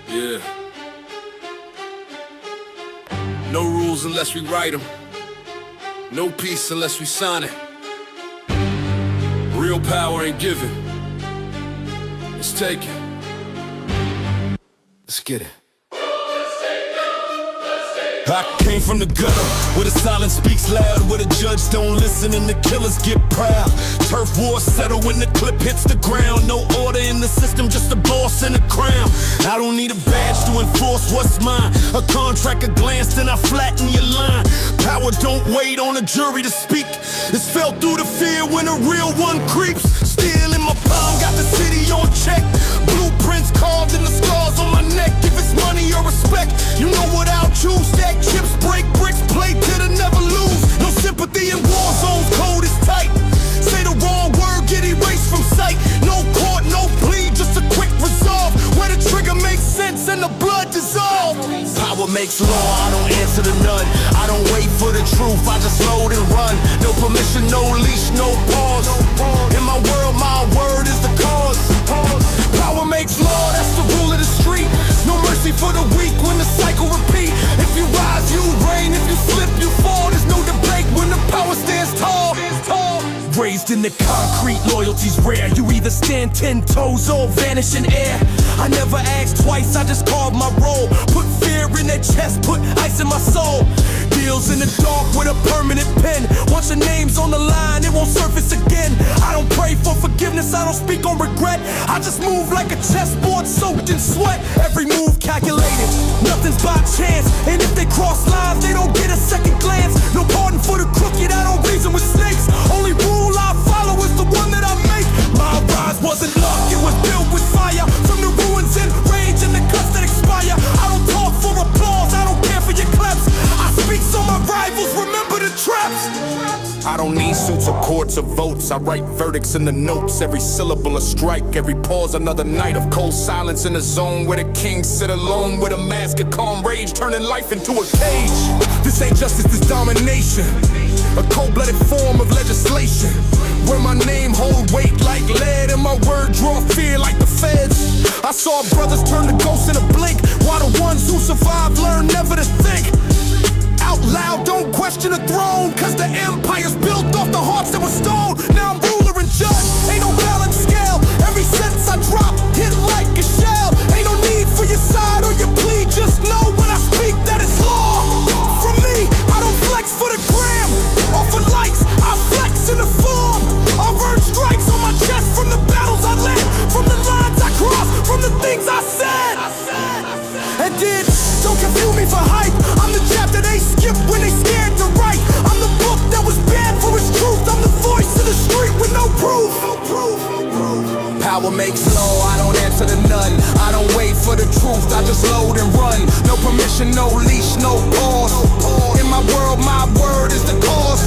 Yeah. No rules unless we write them. No peace unless we sign it. Real power ain't given. It's taken. Let's get it. I came from the gutter, where the silence speaks loud, where the judge don't listen and the killers get proud. Turf wars settle when the clip hits the ground. No order in the system, just a boss and a crown. I don't need a badge to enforce what's mine. A contract, a glance, then I flatten your line. Power don't wait on a jury to speak. It's felt through the fear when a real one creeps. Steel in my palm, got the city on check. Blueprints carved in the scars on my neck. If it's money or respect, you know what I'll choose. Stack chips, break bricks, play till to never lose. No sympathy in war zones, code is tight. Say the wrong word, get erased from sight. No court, no plea, just a quick resolve. Where the trigger makes sense and the blood dissolve. Power makes law, I don't answer to none. I don't wait for the truth, I just load and run. No permission, no leash, no pause. In my world, my word is the cause. Power makes law, that's the rule of the street. No mercy for the weak when the cycle repeat. If you rise, you reign. If you slip, you fall. There's no debate when the power stands tall. Raised in the concrete, loyalty's rare. You either stand 10 toes or vanish in air. I never asked twice, I just carved my role. Put fear in their chest, put ice in my soul. Deals in the dark with a permanent pen. Once your name's on the line, it won't surface again. I don't pray for forgiveness, I don't speak on regret. I just move like a chessboard soaked in sweat. Every move calculated, nothing's by chance. And if they cross lines, they don't get a second glance. No pardon for the crooked, I don't reason with snakes. Only rule I follow is the one that I make. My rise wasn't luck, it was built with fire. From the ruins and rage and the cuts that expire. I don't talk for applause, I don't care for your claps. I speak so my rivals remember the traps. I don't need suits or courts or votes. I write verdicts in the notes. Every syllable a strike, every pause another night of cold silence in a zone where the kings sit alone with a mask of calm rage, turning life into a cage. This ain't justice, this domination. A cold-blooded form of legislation, where my name hold weight like lead and my word draw fear like the feds. I saw brothers turn to ghosts in a blink, while the ones who survived learn never to think. Out loud, don't question the throne, cause the empire's built off the hearts that were stone. Now I'm ruler and judge, ain't no balance scale. Every sentence I drop, hit like a shell. Ain't no need for your side or your plea, just know when I speak that it's law. From me, I don't flex for the gram, or for likes, I flex in the form. I've earned strikes on my chest from the battles I led, from the lines I crossed, from the things I said. And did, don't confuse me for hype. I'm the chapter they skip when they scared to write. I'm the book that was banned for its truth. I'm the voice of the street with no proof. Power makes law, I don't answer to none. I don't wait for the truth, I just load and run. No permission, no leash, no pause. In my world, my word is the cause.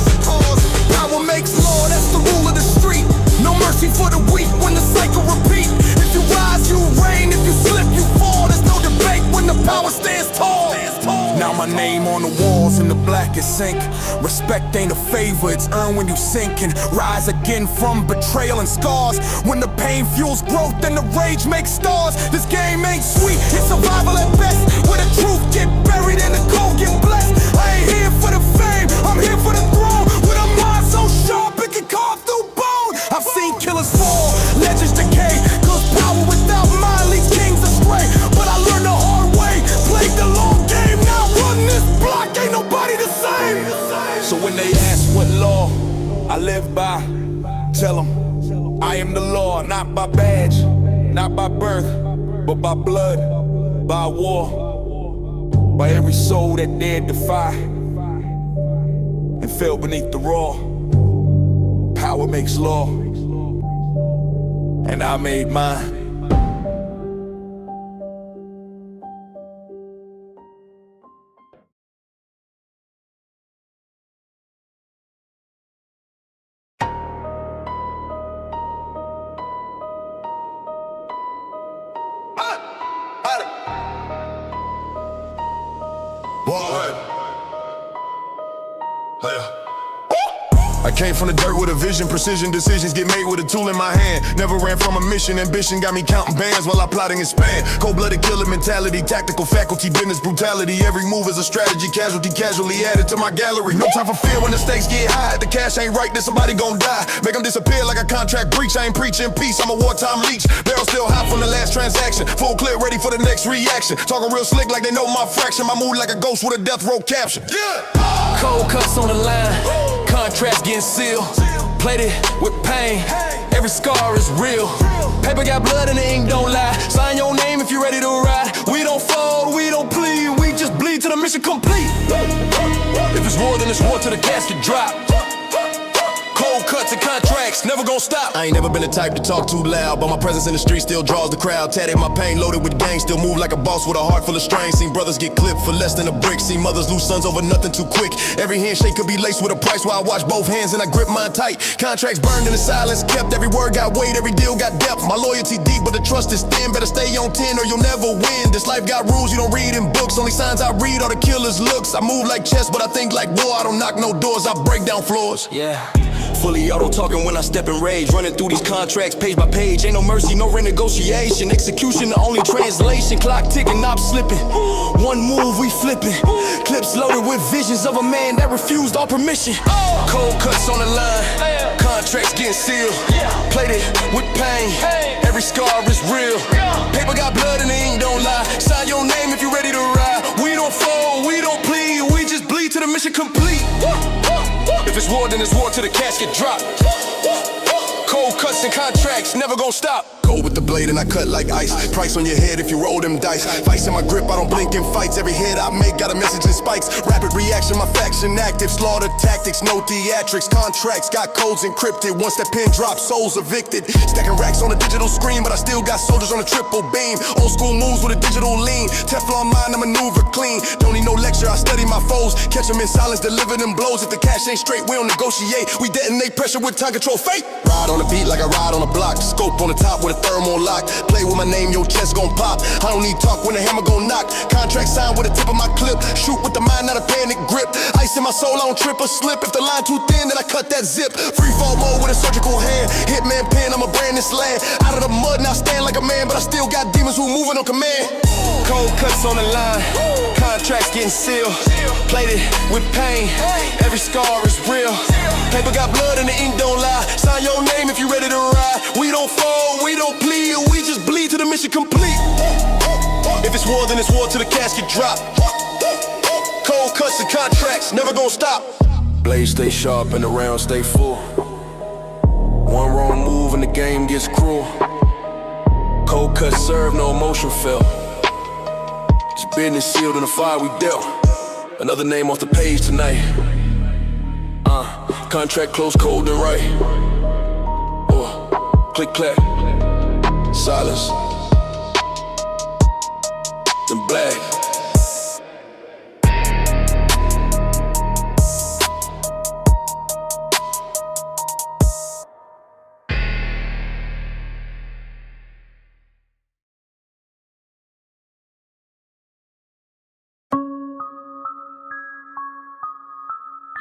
Power makes law, that's the rule of the street. No mercy for the weak when the cycle repeat. If you rise, you reign. If you slip, you fall. There's no debate when the power stands tall. Now my name on the walls in the blackest ink. Respect ain't a favor, it's earned when you sink and rise again from betrayal and scars. When the pain fuels growth and the rage makes stars. This game ain't sweet, it's survival at best. Where the truth get buried and the cold get blessed. I ain't here for the fame, I'm here for the throne. With a mind so sharp it can carve through bone. I've seen killers fall, legends decay. Cause power without mind leads kings astray. But I learned the hard way, played the long game. Now run this block, ain't nobody the same. So when they ask what law I live by, tell them I am the law, not by badge, not by birth, but by blood. by war, by every soul that dared defy and fell beneath the raw. Power makes law, and I made mine. I came from the dirt with a vision, precision decisions get made with a tool in my hand. Never ran from a mission, ambition got me counting bands while I plotting and span. Cold-blooded killer mentality, tactical faculty, business brutality. Every move is a strategy, casualty casually added to my gallery. No time for fear when the stakes get high. If the cash ain't right, then somebody gon' die. Make them disappear like a contract breach. I ain't preaching peace, I'm a wartime leech. Barrel still hot from the last transaction. Full clip ready for the next reaction. Talking real slick like they know my fraction. My mood like a ghost with a death row caption. Cold cuts on the line, contracts getting sealed. Plated with pain, every scar is real. Paper got blood and the ink don't lie. Sign your name if you're ready to ride. We don't fold, we don't plead, we just bleed till the mission complete. If it's war, then it's war till the casket drop. Cold cuts and contracts, never gon' stop. I ain't never been the type to talk too loud, but my presence in the street still draws the crowd. Tatted my pain, loaded with gang, still move like a boss with a heart full of strain. Seen brothers get clipped for less than a brick. Seen mothers lose sons over nothing too quick. Every handshake could be laced with a price while I watch both hands and I grip mine tight. Contracts burned in the silence kept. Every word got weight, every deal got depth. My loyalty deep, but the trust is thin. Better stay on 10 or you'll never win. This life got rules you don't read in books. Only signs I read are the killer's looks. I move like chess, but I think like war. I don't knock no doors, I break down floors. Yeah. Fully auto talking when I step in rage. Running through these contracts page by page. Ain't no mercy, no renegotiation. Execution the only translation. Clock ticking, knob slipping. One move, we flipping. Clips loaded with visions of a man that refused all permission. Cold cuts on the line, contracts getting sealed. Plated with pain, every scar is real. Paper got blood and the ink don't lie. Sign your name if you're ready to ride. We don't fold, we don't plead, we just bleed till the mission complete. If it's war, then it's war till the casket drop. Cold cuts and contracts, never gon' stop. Go with the blade and I cut like ice. Price on your head if you roll them dice. Vice in my grip, I don't blink in fights. Every hit I make got a message in spikes. Rapid reaction, my faction active. Slaughter tactics, no theatrics. Contracts got codes encrypted. Once that pin drops, souls evicted. Stacking racks on a digital screen, but I still got soldiers on a triple beam. Old school moves with a digital lean. Teflon mind, I maneuver clean. Don't need no lecture, I study my foes. Catch them in silence, deliver them blows. If the cash ain't straight, we don't negotiate. We detonate pressure with time control fate. Ride on the beat like I ride on a block. Scope on the top with a thermal lock. Play with my name, your chest gon' pop. I don't need talk when the hammer gon' knock. Contract signed with the tip of my clip. Shoot with the mind, not a panic grip. Ice in my soul, I don't trip or slip. If the line too thin, then I cut that zip. Free fall mode with a surgical hand. Hitman pen, I'm a brand this land. Out of the mud, now stand like a man, but I still got demons who moving on command. Cold cuts on the line, contracts getting sealed. Plated with pain, every scar is real. Paper got blood and the ink don't lie. Sign your name if you ready to ride. We don't fold, we don't plead, we just bleed till the mission complete. If it's war, then it's war till the casket drop. Cold cuts and contracts, never gon' stop. Blade stay sharp and the round stay full. One wrong move and the game gets cruel. Cold cut served, no emotion felt. Just business sealed in the fire we dealt. Another name off the page tonight. Contract close, cold and right. Click clack, silence, then black.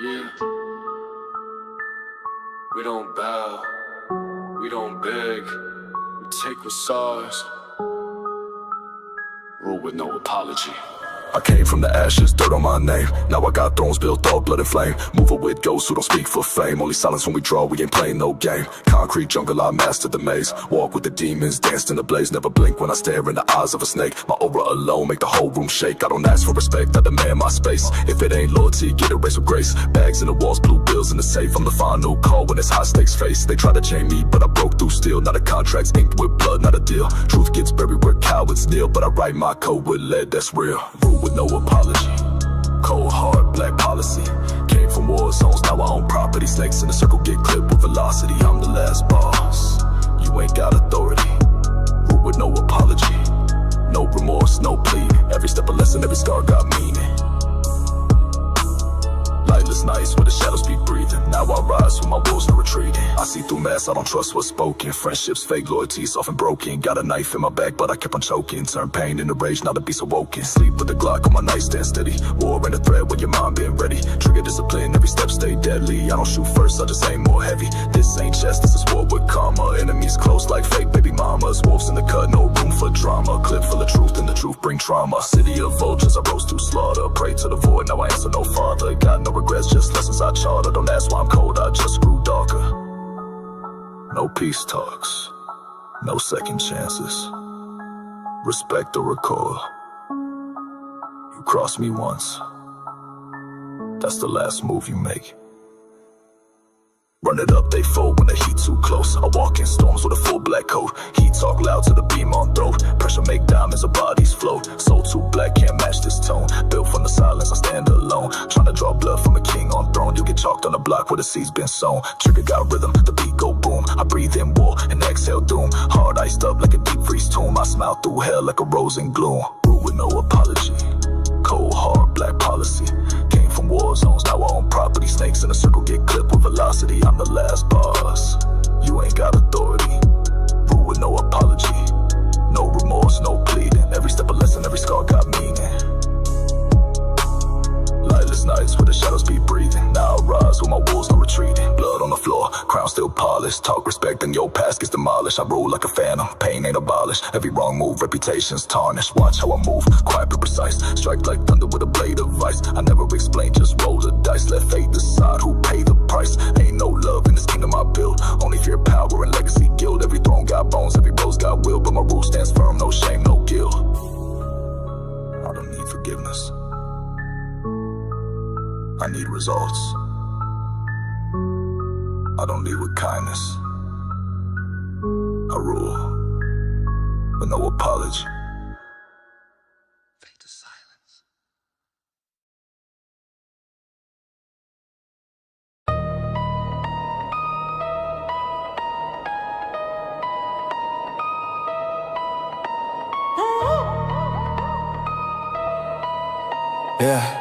Yeah. We don't bow, we don't beg, we take what's ours. Rule with no apology. I came from the ashes, dirt on my name. Now I got thrones built up, blood and flame. Moving with ghosts who don't speak for fame. Only silence when we draw, we ain't playing no game. Concrete jungle, I mastered the maze. Walk with the demons, danced in the blaze. Never blink when I stare in the eyes of a snake. My aura alone make the whole room shake. I don't ask for respect, I demand my space. If it ain't loyalty, get erased with grace. Bags in the walls, blue bills in the safe. I'm the final call when it's high stakes face. They try to chain me, but I broke through steel. Not a contract, inked with blood, not a deal. Truth gets buried where cows how it's near, but I write my code with lead, that's real. Rule with no apology. Cold hard black policy. Came from war zones, now I own property. Snakes in a circle get clipped with velocity. I'm the last boss, you ain't got authority. Rule with no apology. No remorse, no plea. Every step a lesson, every scar got meaning. Lightless nights where the shadows be breathing. Now I rise when my wolves are retreating. I see through masks, I don't trust what's spoken. Friendships, fake loyalties, often broken. Got a knife in my back, but I kept on choking. Turn pain into rage, now the beast awoken. Sleep with the Glock on my nightstand steady. War in a thread when your mind been ready. Trigger discipline, every step stay deadly. I don't shoot first, I just aim more heavy. This ain't chess, this is war with karma. Enemies close like fake baby mamas. Wolves in the cut, no room for drama. Clip full of truth, and the truth bring trauma. City of vultures, I rose to slaughter. Pray to the void, now I answer no father. Got no regrets, just lessons I charter. Don't ask why I'm cold, I just grew darker. No peace talks, no second chances. Respect or recoil. You cross me once, that's the last move you make. Run it up, they fold when the heat too close. I walk in storms with a full black coat. Heat talk loud to the beam on throat. Pressure make diamonds, our bodies float. Soul too black, can't match this tone. Built from the silence, I stand alone. Trying to draw blood from a king on throne. You get chalked on the block where the seeds been sown. Trigger got rhythm, the beat go boom. I breathe in war and exhale doom. Hard iced up like a deep freeze tomb. I smile through hell like a rose in gloom. Rule with no apology. Cold hard black policy. Came from war zones, now I own property. Snakes in a circle get clipped with velocity. I'm the last boss, you ain't got authority. Rule with no apology. No remorse, no pleading. Every step a lesson, every scar got meaning. Lightless nights where the shadows be breathing. Now I rise when my wolves are retreating. Blood on the floor, crown still polished. Talk respect and your past gets demolished. I rule like a phantom, pain ain't abolished. Every wrong move, reputation's tarnished. Watch how I move, quiet but precise. Strike like thunder with a blade of ice. I never explain, just roll the dice. Let fate decide who pay the price. Ain't no love in this kingdom I build. Only fear, power, and legacy guild. Every throne got bones, every rose got will. But my rule stands firm, no shame, no guilt. I don't need forgiveness, I need results. I don't lead with kindness, I rule with no apology. Fade to silence. Yeah.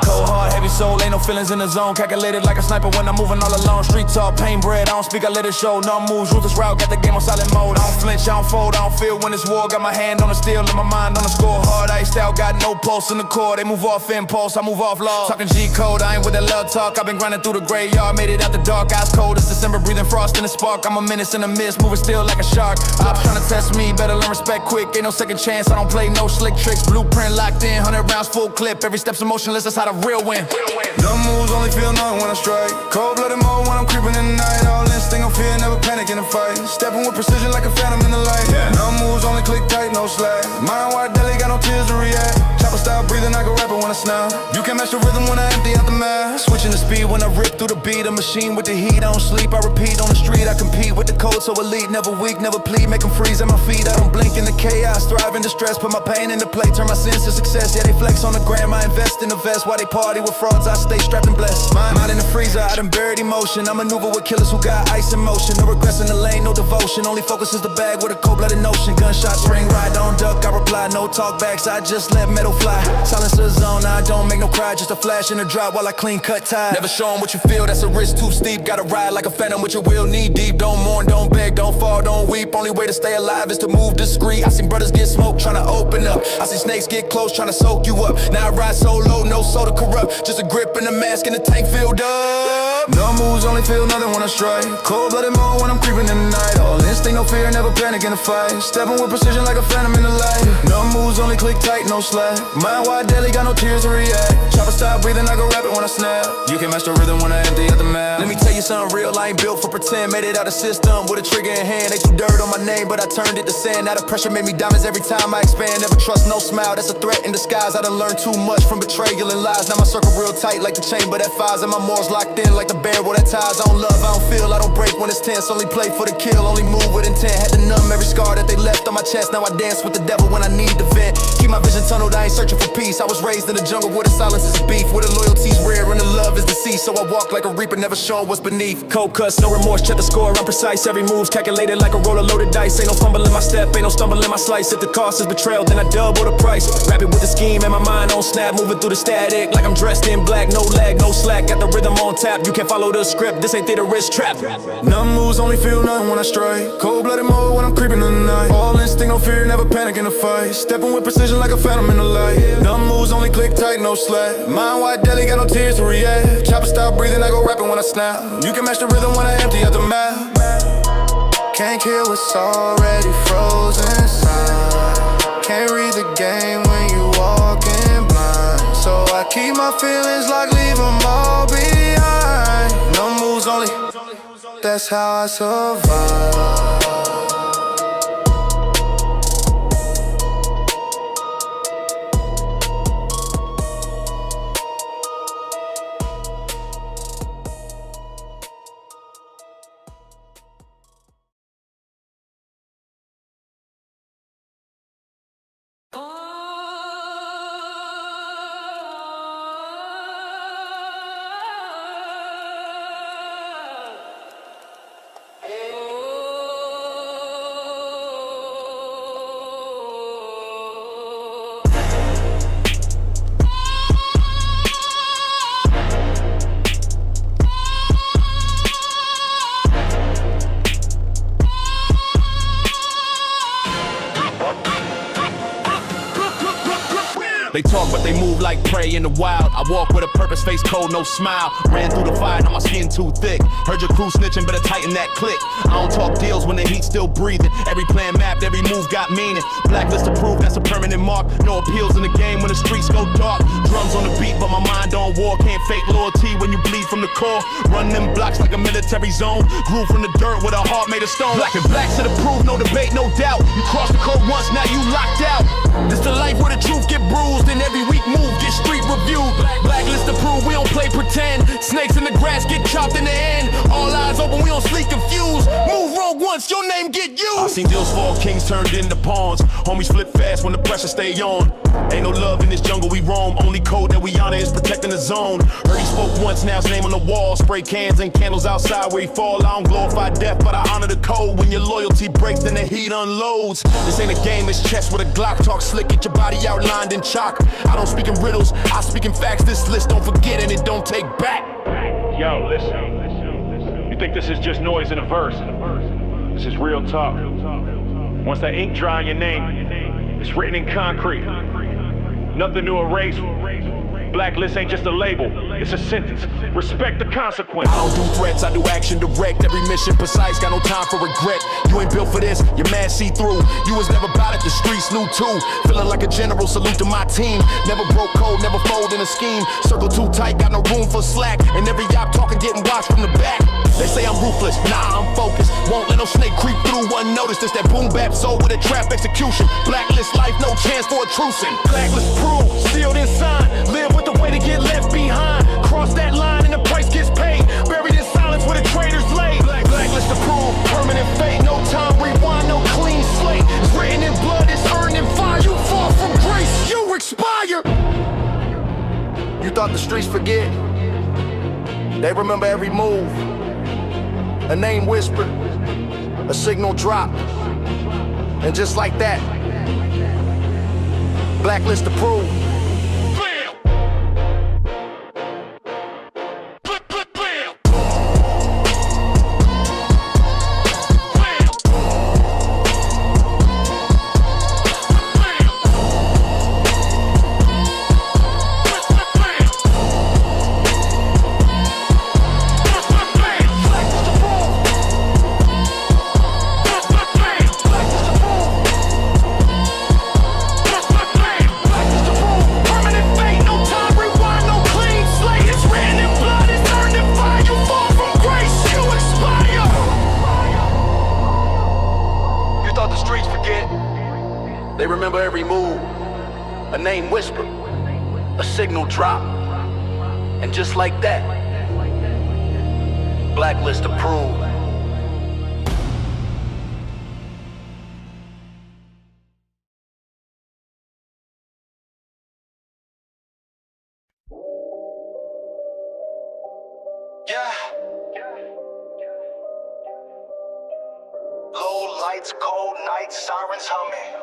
Cold hard, heavy soul, ain't no feelings in the zone. Calculated like a sniper when I'm moving all alone. Street talk, pain bread, I don't speak, I let it show. No moves, ruthless route, got the game on silent mode. I don't flinch, I don't fold, I don't feel when it's war. Got my hand on the steel and my mind on the score. Hard iced out, got no pulse in the core. They move off impulse, I move off law. Talking G code, I ain't with that love talk. I've been grinding through the graveyard, made it out the dark. Eyes cold, it's December, breathing frost in the spark. I'm a menace in the mist, moving still like a shark. Ops trying to test me, better learn respect quick. Ain't no second chance, I don't play no slick tricks. Blueprint locked in, 100 rounds full clip. Every step's emotionless, that's how the real win. Dumb moves only feel nothing when I strike. Cold-blooded mode when I'm creeping in the night. All instinct on fear, never panic in a fight. Stepping with precision like a phantom in the light. Dumb moves only click tight, no slack. Mind wide deli, got no tears to react. Chopper style breathing, I go rapper when I snap. You can match the rhythm when I empty out the mask. Switching the speed when I rip through the beat. A machine with the heat, I don't sleep, I repeat. On the street, I compete with the code so elite. Never weak, never plead, make them freeze at my feet. I don't blink in the chaos, thrive in distress. Put my pain into play, turn my sins to success. Yeah, they flex on the gram, I invest in the vest. While they party with frauds, I stay strapped and blessed. Mind in the freezer, I done buried emotion. I maneuver with killers who got ice in motion. No regrets in the lane, no devotion. Only focus is the bag with a cold-blooded notion. Gunshots ring, ride, don't duck, I reply. No talk backs, I just let metal fly. Silence the zone, I don't make no cry. Just a flash in the drop while I clean cut tie. Never show 'em what you feel, that's a risk too steep. Gotta ride like a phantom with your will knee deep. Don't mourn, don't beg, don't fall, don't weep. Only way to stay alive is to move discreet. I seen brothers get smoked, tryna open up. I see snakes get close, tryna soak you up. Now I ride solo, no soul to corrupt. Just a grip and a mask and the tank filled up. Dumb moves only feel nothing when I strike. Cold-blooded mode when I'm creeping in the night. All instinct, no fear, never panic in a fight. Stepping with precision like a phantom in the light. Dumb moves only click tight, no slack. Mind wide deli, got no tears to react. Chopper style breathing, I go rapid when I snap. You can match the rhythm when I empty out the map. Let me tell you something real, I ain't built for pretend. Made it out of system with a trigger in hand. They threw dirt on my name, but I turned it to sand. Now the pressure made me diamonds every time I expand. Never trust, no smile, that's a threat in disguise. I done learned too much from betrayal and lies. Now my circle real tight like the chamber that fires. And my morals locked in like the unbearable. That ties, I don't love, I don't feel, I don't break when it's tense. Only play for the kill, only move with intent. Had to numb every scar that they left on my chest. Now I dance with the devil when I need to vent. Keep my vision tunneled, I ain't searching for peace. I was raised in the jungle where the silence is beef, where the loyalty's rare and the love is deceased. So I walk like a reaper, never showing what's beneath. Cold cuts, no remorse, check the score, I'm precise. Every move's calculated like a roll of loaded dice. Ain't no fumble in my step, ain't no stumble in my slice. If the cost is betrayal, then I double the price. Rapid with the scheme and my mind on snap, moving through the static like I'm dressed in black. No lag, no slack, got the rhythm on tap. You can't follow the script, this ain't theater, it's trap. Numb moves, only feel nothing when I strike. Cold-blooded mode when I'm creeping in the night. All instinct, no fear, never panic in a fight. Stepping with precision like a phantom in the light. Numb moves, only click tight, no slack. Mind wide deli, got no tears to react. Chopper style breathing, I go rapping when I snap. You can match the rhythm when I empty out the map. Can't kill what's already frozen inside. Can't read the game when you walking blind. So I keep my feelings locked, leave them all behind. No moves only, that's how I survive. They talk but they move like prey in the wild. I walk with a purpose, face cold, no smile. Ran through the fire, now my skin too thick. Heard your crew snitching, better tighten that click. I don't talk deals when the heat's still breathing. Every plan mapped, every move got meaning. Blacklist approved, that's a permanent mark. No appeals in the game when the streets go dark. Drums on the beat, but my mind on war. Can't fake loyalty when you bleed from the core. Run them blocks like a military zone. Grew from the dirt with a heart made of stone. Black and blacks to the proof, no debate, no doubt. You crossed the code once, now you locked out. This the life where the truth get bruised and every week move get street reviewed. Blacklist to prove we don't play pretend. Snakes in the grass get chopped in the end. All eyes open, we don't sleep confused. Move wrong once, your name get used. I seen deals fall, kings turned into pawns. Homies flip fast when the pressure stay on. Ain't no love in this jungle we roam. Only code that we honor is protecting the zone. Heard he spoke once, now his name on the wall. Spray cans and candles outside where he fall. I don't glorify death, but I honor the code. When your loyalty breaks, then the heat unloads. This ain't a game, it's chess with a Glock. Talk slick, get your body outlined in chalk. I don't speak in riddles, I speak in facts. This list don't forget and it don't take back. Yo, listen. You think this is just noise in a verse? This is real talk. Once that ink dry in your name, it's written in concrete. Nothing to erase. Blacklist ain't just a label, it's a sentence. Respect the consequence. I don't do threats, I do action direct. Every mission precise, got no time for regret. You ain't built for this, you're mad see-through. You was never about it, the streets knew too. Feeling like a general, salute to my team. Never broke code, never fold in a scheme. Circle too tight, got no room for slack. And every op talking, getting watched from the back. They say I'm ruthless, nah, I'm focused. Won't let no snake creep through unnoticed. It's that boom bap soul with a trap execution. Blacklist life, no chance for intrusion. Blacklist proof, sealed and signed. Live with the way to get left behind. Cross that line and the price gets paid. Buried in silence where the traitors lay. Blacklist approved, permanent fate. No time rewind, no clean slate. It's written in blood, it's earned in fire. You fall from grace, you expire. You thought the streets forget? They remember every move. A name whispered, a signal dropped, and just like that, Blacklist approved. They remember every move, a name whisper, a signal drop, and just like that, blacklist approved. Yeah. Low lights, cold nights, sirens humming.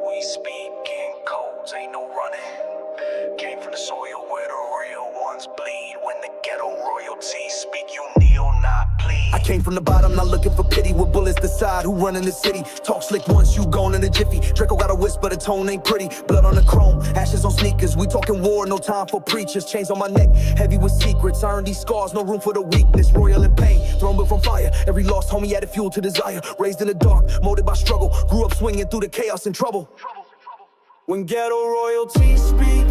We speak in codes, ain't no running. Came from the soil where the real ones bleed. When the ghetto royalty speak, you kneel, not plead. I came from the bottom, not looking for pity. With bullets decide who run in the city. Talk slick once, you gone in a jiffy. Draco got a whisper, the tone ain't pretty. Blood on the chrome, ashes on sneakers. We talking war, no time for preachers. Chains on my neck, heavy with secrets. I earned these scars, no room for the weakness. Royal in pain, thrown but from fire. Every lost homie added fuel to desire. Raised in the dark, molded by struggle. Grew up swinging through the chaos and trouble. When ghetto royalty speak,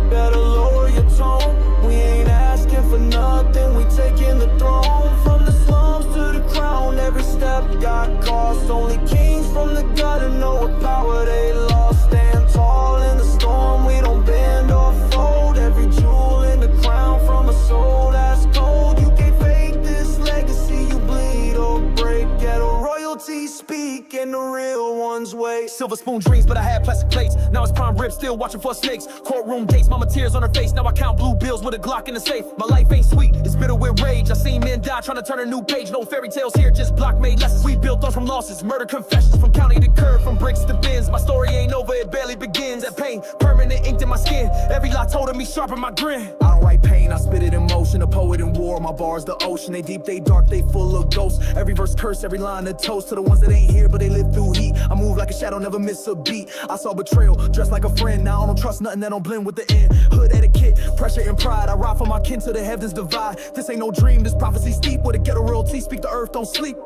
better lower your tone. We ain't asking for nothing, we taking the throne. From the slums to the crown, every step got cost. Only kings from the gutter know what power they lost. Stand tall in the storm, we don't bend or fold. Every jewel in the crown from a soul that's cold. You can't fake this legacy, you bleed or break. Ghetto royalty speak in the real one's way. Silver spoon dreams, but I had plastic plates. Now it's prime rib, still watching for snakes. Courtroom gates, mama tears on her face. Now I count blue bills with a Glock in the safe. My life ain't sweet, it's bitter with rage. I seen men die trying to turn a new page. No fairy tales here, just block made lessons. We built on from losses, murder confessions. From county to curve, from bricks to bins. My story ain't over, it barely begins. That pain, permanent inked in my skin. Every lie told of me sharpen my grin. I don't write pain, I spit it in motion. A poet in war, my bars the ocean. They deep, they dark, they full of ghosts. Every verse curse, every line a toast to the ones that ain't here, but they live through heat. I move like a shadow, never miss a beat. I saw betrayal, dressed like a friend. Now I don't trust nothing that don't blend with the end. Hood etiquette, pressure and pride. I ride for my kin till the heavens divide. This ain't no dream, this prophecy steep. Where the ghetto royalty speak, the earth don't sleep.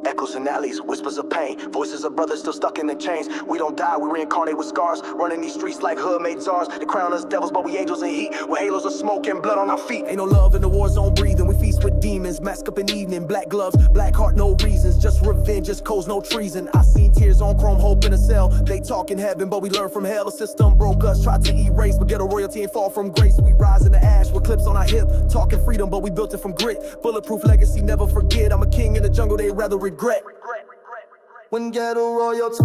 Echoes in alleys, whispers of pain. Voices of brothers still stuck in the chains. We don't die, we reincarnate with scars. Running these streets like hood-made czars. They crown us devils, but we angels in heat. With halos of smoke and blood on our feet. Ain't no love in the war zone breathing. We feast with demons, mask up in evening. Black gloves, black heart, no reasons. Just revenge, just codes, no treason. I seen tears on chrome, hope in a cell. They talk in heaven, but we learn from hell. The system broke us, tried to erase. But ghetto royalty ain't fall from grace. We rise in the ash with clips on our hip. Talking freedom, but we built it from grit. Bulletproof legacy, never forget. I'm a king in the jungle, they rather regret. When ghetto royalty,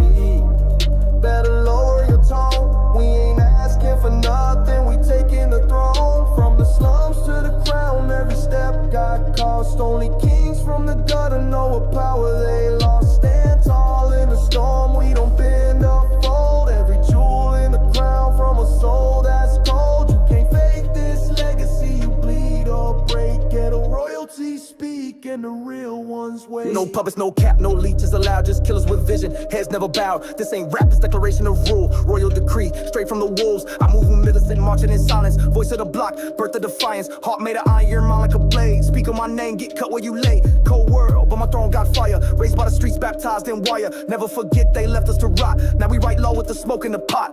better lower your tone. We ain't asking for nothing, we taking the throne. From the slums to the crown, every step got cost. Only kings from the gutter know what power they lost. Stand tall in the storm, we don't bend or fold. Every jewel in the crown from a soul that's cold. You can't fake this legacy, you bleed or break. Ghetto royalty speak in the real one's way. No puppets, no cap, no leeches allowed, just killers with vision, heads never bowed. This ain't rap, it's declaration of rule, royal decree, straight from the wolves. I move with militant, marching in silence. Voice of the block, birth of defiance. Heart made of iron, mind like a blade. Speak on my name, get cut where you lay. Cold world, but my throne got fire. Raised by the streets, baptized in wire. Never forget they left us to rot. Now we write law with the smoke in the pot.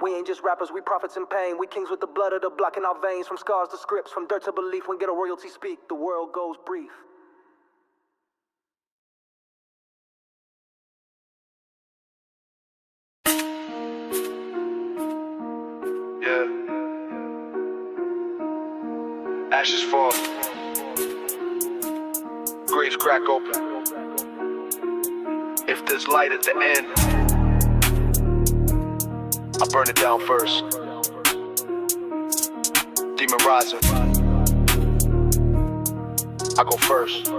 We ain't just rappers, we prophets in pain. We kings with the blood of the block in our veins. From scars to scripts, from dirt to belief. When ghetto royalty speak, the world goes brief. Yeah. Ashes fall. Graves crack open. If there's light at the end, I burn it down first. Demon rising, I go first.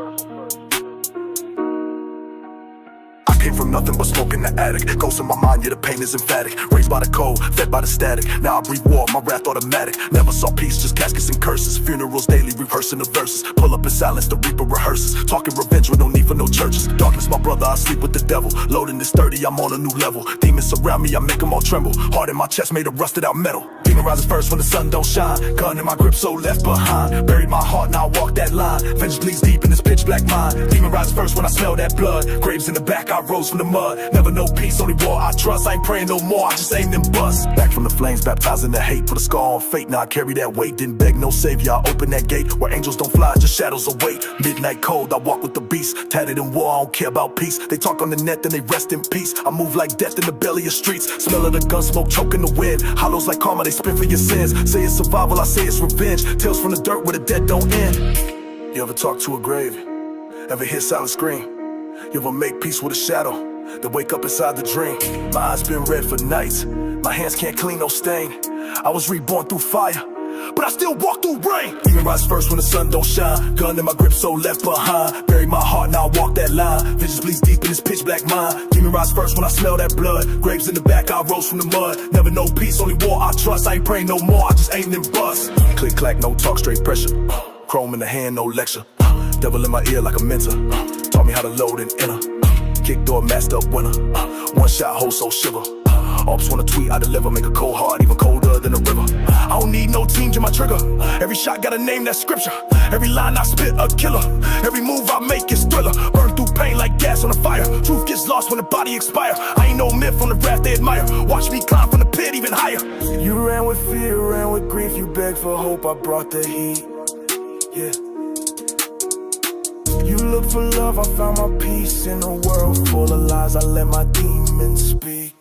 Came from nothing but smoke in the attic. Ghost in my mind, yeah, the pain is emphatic. Raised by the cold, fed by the static. Now I breathe war, my wrath automatic. Never saw peace, just caskets and curses. Funerals daily, rehearsing the verses. Pull up in silence, the reaper rehearses. Talking revenge with no need for no churches. Darkness, my brother, I sleep with the devil. Loading this 30, I'm on a new level. Demons surround me, I make them all tremble. Heart in my chest made of rusted out metal. Demon rises first when the sun don't shine. Gun in my grip, so left behind. Buried my heart, now I walk that line. Vengeance bleeds deep in this pitch black mind. Demon rises first when I smell that blood. Graves in the back, I rose from the mud. Never know peace, only war I trust. I ain't praying no more, I just aim them bust. Back from the flames, baptized in the hate. Put a scar on fate, now I carry that weight. Didn't beg no savior, I open that gate. Where angels don't fly, just shadows await. Midnight cold, I walk with the beast. Tatted in war, I don't care about peace. They talk on the net, then they rest in peace. I move like death in the belly of streets. Smell of the gun smoke, choking the wind. Hollows like karma, they spin for your sins. Say it's survival, I say it's revenge. Tales from the dirt where the dead don't end. You ever talk to a grave? Ever hear silent scream? You ever make peace with a shadow, then wake up inside the dream? My eyes been red for nights, my hands can't clean no stain. I was reborn through fire, but I still walk through rain. Demon rise first when the sun don't shine. Gun in my grip, so left behind. Bury my heart, now I walk that line. Visions bleeds deep in this pitch black mind. Demon rise first when I smell that blood. Graves in the back, I rose from the mud. Never know peace, only war I trust. I ain't praying no more, I just aim and bust. Click clack, no talk, straight pressure. Chrome in the hand, no lecture. Devil in my ear like a mentor. Taught me how to load and enter. Kick door, masked up winner. One shot, whole soul shiver. Ops wanna tweet, I deliver. Make a cold heart even colder than a river. I don't need no team to my trigger. Every shot got a name, that's scripture. Every line I spit, a killer. Every move I make is thriller. Burn through pain like gas on a fire. Truth gets lost when the body expire. I ain't no myth on the raft they admire. Watch me climb from the pit even higher. You ran with fear, ran with grief. You begged for hope, I brought the heat. Yeah. You look for love, I found my peace. In a world full of lies, I let my demons speak.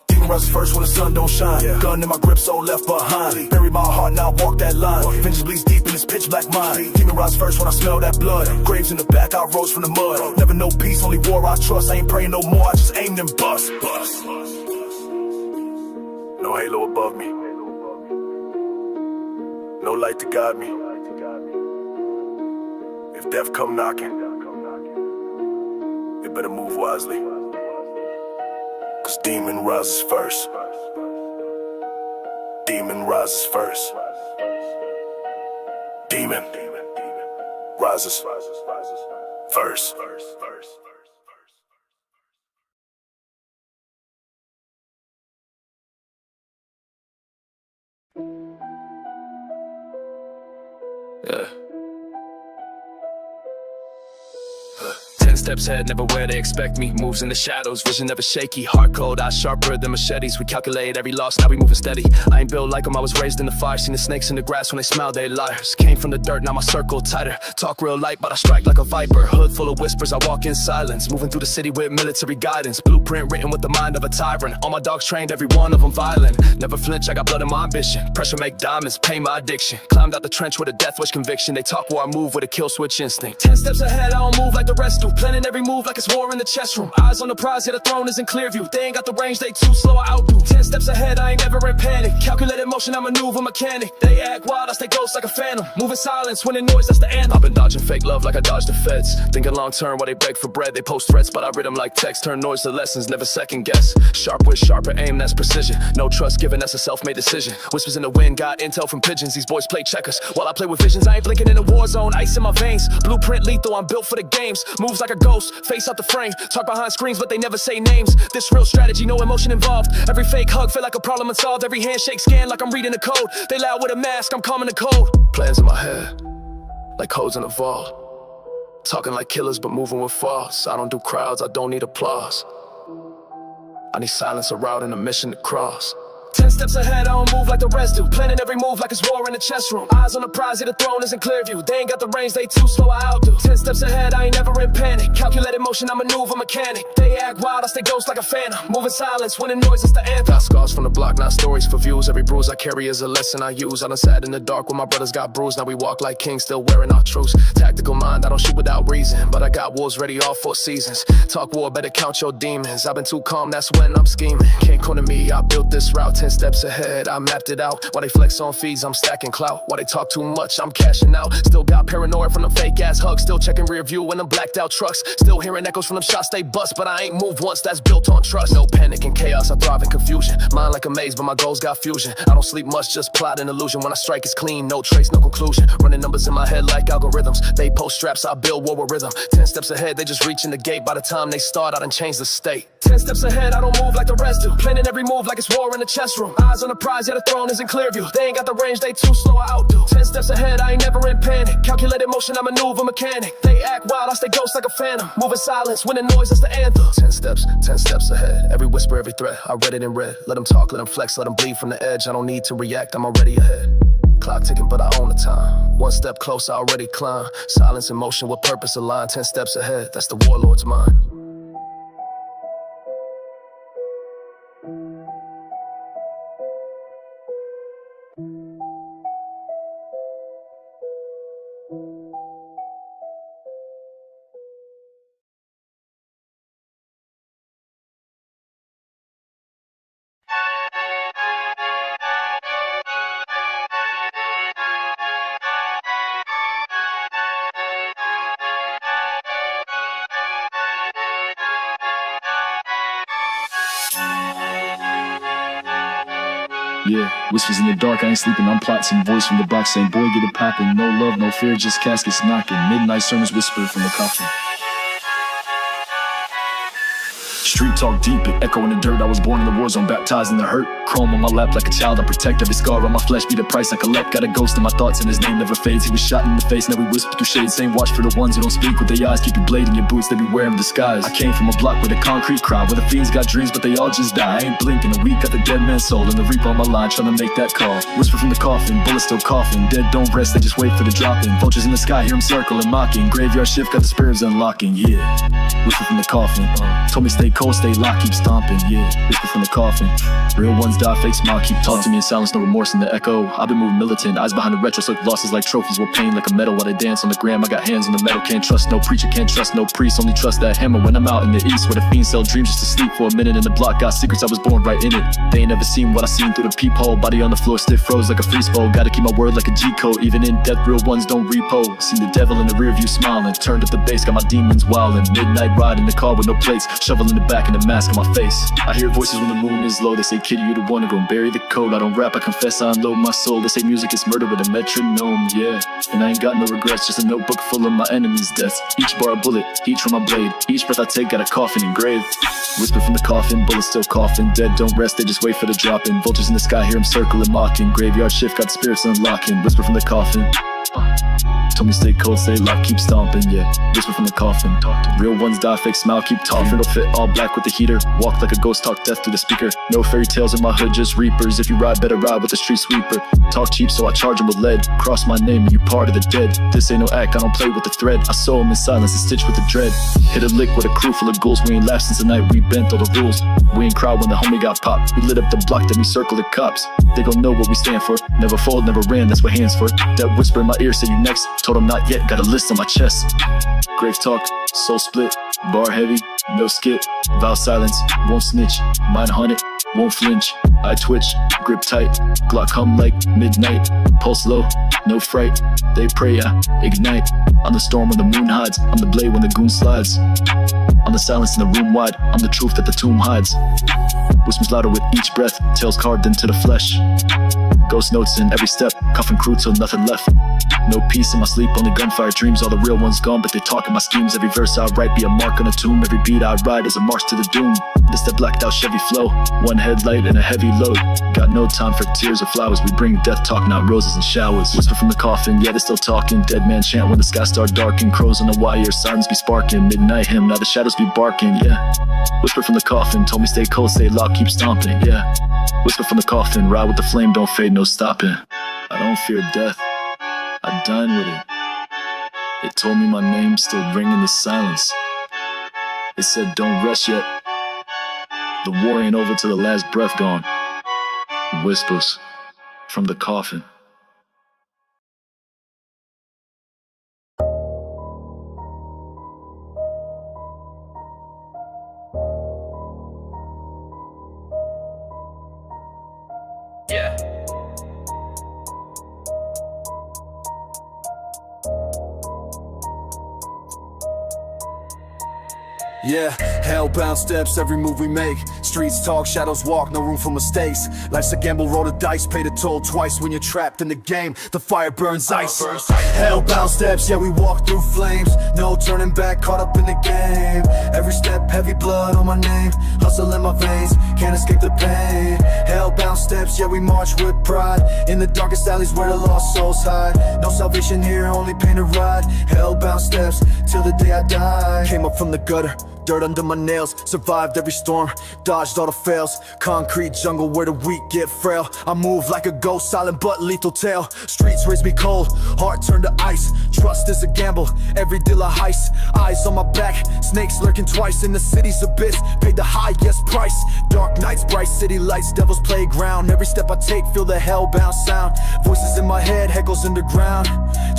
Demon rise first when the sun don't shine. Gun in my grip, so left behind. Bury my heart, now I walk that line. Vengeance bleeds deep in this pitch black mind. Demon rise first when I smell that blood. Graves in the back, I rose from the mud. Never know peace, only war I trust. I ain't praying no more, I just aim and bust. No halo above me, no light to guide me. If death come knocking, you better move wisely. Cause demon rises first. Demon rises first. Demon rises first. Yeah. 10 steps ahead, never where they expect me. Moves in the shadows, vision never shaky. Heart cold, eyes sharper than machetes. We calculate every loss, now we moving steady. I ain't built like them, I was raised in the fire. Seen the snakes in the grass when they smile, they liars. Came from the dirt, now my circle tighter. Talk real light, but I strike like a viper. Hood full of whispers, I walk in silence. Moving through the city with military guidance. Blueprint written with the mind of a tyrant. All my dogs trained, every one of them violent. Never flinch, I got blood in my ambition. Pressure make diamonds, pain my addiction. Climbed out the trench with a death wish conviction. They talk where I move with a kill switch instinct. 10 steps ahead, I don't move like the rest do. Planning every move like it's war in the chess room. Eyes on the prize, yeah, the throne is in clear view. They ain't got the range, they too slow, I outdo. 10 steps ahead, I ain't never in panic. Calculated motion, I maneuver mechanic. They act wild, I stay ghost like a phantom. Moving silence, winning noise, that's the anthem. I've been dodging fake love like I dodged the feds. Thinking long term while they beg for bread. They post threats, but I read them like text. Turn noise to lessons, never second guess. Sharp with sharper aim, that's precision. No trust given, that's a self-made decision. Whispers in the wind, got intel from pigeons. These boys play checkers while I play with visions. I ain't blinking in a war zone, ice in my veins. Blueprint lethal, I'm built for the games. Moves like a ghost, face out the frame. Talk behind screens, but they never say names. This real strategy, no emotion involved. Every fake hug feel like a problem unsolved. Every handshake scan like I'm reading a code. They loud with a mask, I'm calming the cold. Plans in my head, like codes in a vault. Talking like killers, but moving with false. I don't do crowds, I don't need applause. I need silence, a route, and a mission to cross. 10 steps ahead, I don't move like the rest do. Planning every move like it's war in the chess room. Eyes on the prize, yeah, the throne is in clear view. They ain't got the range, they too slow, I outdo. 10 steps ahead, I ain't never in panic. Calculated motion, I maneuver mechanic. They act wild, I stay ghost like a phantom. Moving silence, winning noise, that's the anthem. Got scars from the block, not stories for views. Every bruise I carry is a lesson I use. I done sat in the dark when my brothers got bruised. Now we walk like kings, still wearing our truce. Tactical mind, I don't shoot without reason, but I got wolves ready all 4 seasons. Talk war, better count your demons. I've been too calm, that's when I'm scheming. Can't corner me, I built this route 10 steps ahead. I mapped it out. While they flex on fees, I'm stacking clout. While they talk too much, I'm cashing out. Still got paranoia from the fake ass hugs. Still checking rear view in them blacked out trucks. Still hearing echoes from them shots they bust. But I ain't moved once, that's built on trust. No panic and chaos, I thrive in confusion. Mind like a maze, but my goals got fusion. I don't sleep much, just plot and illusion. When I strike, it's clean, no trace, no conclusion. Running numbers in my head like algorithms. They post straps, I build war with rhythm. 10 steps ahead, they just reaching the gate. By the time they start, I done changed the state. 10 steps ahead, I don't move like the rest do. Planning every move like it's war in the chess room. Eyes on the prize, yeah, the throne is in clear view. They ain't got the range, they too slow, I outdo. 10 steps ahead, I ain't never in panic. Calculated motion, I maneuver mechanic. They act wild, I stay ghost like a phantom. Moving silence, winning noise, that's the anthem. 10 steps ahead. Every whisper, every threat, I read it in red. Let them talk, let them flex, let them bleed from the edge. I don't need to react, I'm already ahead. Clock ticking, but I own the time. 1 step closer, I already climb. Silence in motion with purpose aligned. 10 steps ahead, that's the warlord's mind. Yeah, whispers in the dark, I ain't sleeping, I'm plotting. Some voice from the box saying, boy, get it poppin'. No love, no fear, just caskets knocking. Midnight sermons whispered from the coffin. Street talk deep, it echo in the dirt. I was born in the war zone, baptized in the hurt. Chrome on my lap like a child, I protect every scar on my flesh. Be the price I collect, got a ghost in my thoughts and his name never fades. He was shot in the face, now we whisper through shades. Same watch for the ones who don't speak with their eyes. Keep your blade in your boots, they be wearing disguise. I came from a block where the concrete cry, where the fiends got dreams but they all just die. I ain't blinking, a week got the dead man's soul, and the reaper on my line trying to make that call. Whisper from the coffin, bullets still coughing. Dead don't rest, they just wait for the drop-in. Vultures in the sky, hear them circling, mocking. Graveyard shift, got the spirits unlocking, yeah. Whisper from the coffin, told me stay cold, stay locked, keep stomping, yeah. Whisper from the coffin, real ones die, fake smile, keep talking to me in silence, no remorse in the echo. I've been moving militant, eyes behind the retro, so losses like trophies will pain like a medal while they dance on the gram. I got hands on the metal, can't trust no preacher, can't trust no priest, only trust that hammer when I'm out in the east where the fiends sell dreams just to sleep for a minute. And the block got secrets, I was born right in it. They ain't never seen what I seen through the peephole. Body on the floor, stiff froze like a freeze fold. Gotta keep my word like a G code, even in death, real ones don't repo. Seen the devil in the rear view smiling, turned up the bass, got my demons wildin'. Midnight ride in the car with no plates, shovel in the back and the mask on my face. I hear voices when the moon is low, they say, kid, you the one to go and bury the code. I don't rap, I confess I unload my soul. They say music is murder with a metronome, yeah. And I ain't got no regrets, just a notebook full of my enemies' deaths. Each bar a bullet, each from my blade. Each breath I take got a coffin engraved. Whisper from the coffin, bullets still coughing. Dead don't rest, they just wait for the drop-in. Vultures in the sky, hear them circling, mocking. Graveyard shift, got the spirits unlocking. Whisper from the coffin, told me stay cold, stay locked, keep stomping, yeah. Whisper from the coffin, real ones die, fake smile, keep talking. Don't fit all black with the heater, walk like a ghost, talk death through the speaker. No fairy tales in my hood, just reapers. If you ride, better ride with the street sweeper. Talk cheap, so I charge him with lead. Cross my name and you part of the dead. This ain't no act, I don't play with the thread. I sew him in silence and stitch with the dread. Hit a lick with a crew full of ghouls. We ain't laughed since the night we bent all the rules. We ain't cried when the homie got popped. We lit up the block, then we circle the cops. They gon' know what we stand for. Never fold, never ran, that's what hands for. That whisper in my ear, say you next. Told him not yet, got a list on my chest. Grave talk, soul split, bar heavy, no skip. Vow silence, won't snitch. Mind haunted, won't flinch. I twitch, grip tight, Glock hum like midnight. Pulse low, no fright. They pray, I ignite. On the storm when the moon hides, I'm the blade when the goon slides. On the silence in the room wide, I'm the truth that the tomb hides. Whispers louder with each breath, tails carved into the flesh. Ghost notes in every step, coffin crew till nothing left. No peace in my sleep, only gunfire dreams. All the real ones gone, but they talk in my schemes. Every verse I write be a mark on a tomb. Every beat I ride is a march to the doom. This that blacked out Chevy flow, one headlight and a heavy load. Got no time for tears or flowers, we bring death talk, not roses and showers. Whisper from the coffin, yeah, they still talking. Dead man chant when the sky start darking. Crows on the wire, sirens be sparking. Midnight hymn, now the shadows be barking, yeah. Whisper from the coffin, told me stay cold, stay locked, keep stomping, yeah. Whisper from the coffin, ride with the flame, don't fade, no stopping. I don't fear death, I dine with it. It told me my name, still ring in the silence. It said don't rest yet. The war ain't over till the last breath gone. Whispers from the coffin. Yeah. Yeah, hellbound steps, every move we make. Streets talk, shadows walk, no room for mistakes. Life's a gamble, roll the dice, pay the toll twice. When you're trapped in the game, the fire burns ice. Hellbound steps, yeah, we walk through flames. No turning back, caught up in the game. Every step, heavy blood on my name. Hustle in my veins, can't escape the pain. Hellbound steps, yeah, we march with pride. In the darkest alleys where the lost souls hide. No salvation here, only pain to ride. Hellbound steps, till the day I die. Came up from the gutter, dirt under my nails, survived every storm, dodged all the fails. Concrete jungle where the weak get frail. I move like a ghost, silent but lethal tale. Streets raise me cold, heart turned to ice. Trust is a gamble, every deal a heist. Eyes on my back, snakes lurking twice. In the city's abyss, paid the highest price. Dark nights, bright city lights, devil's playground. Every step I take, feel the hellbound sound. Voices in my head, heckles underground.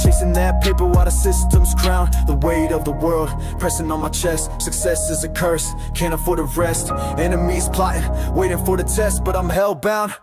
Chasing that paper while the system's crown. The weight of the world, pressing on my chest. Success is a curse, can't afford to rest. Enemies plotting, waiting for the test. But I'm hellbound,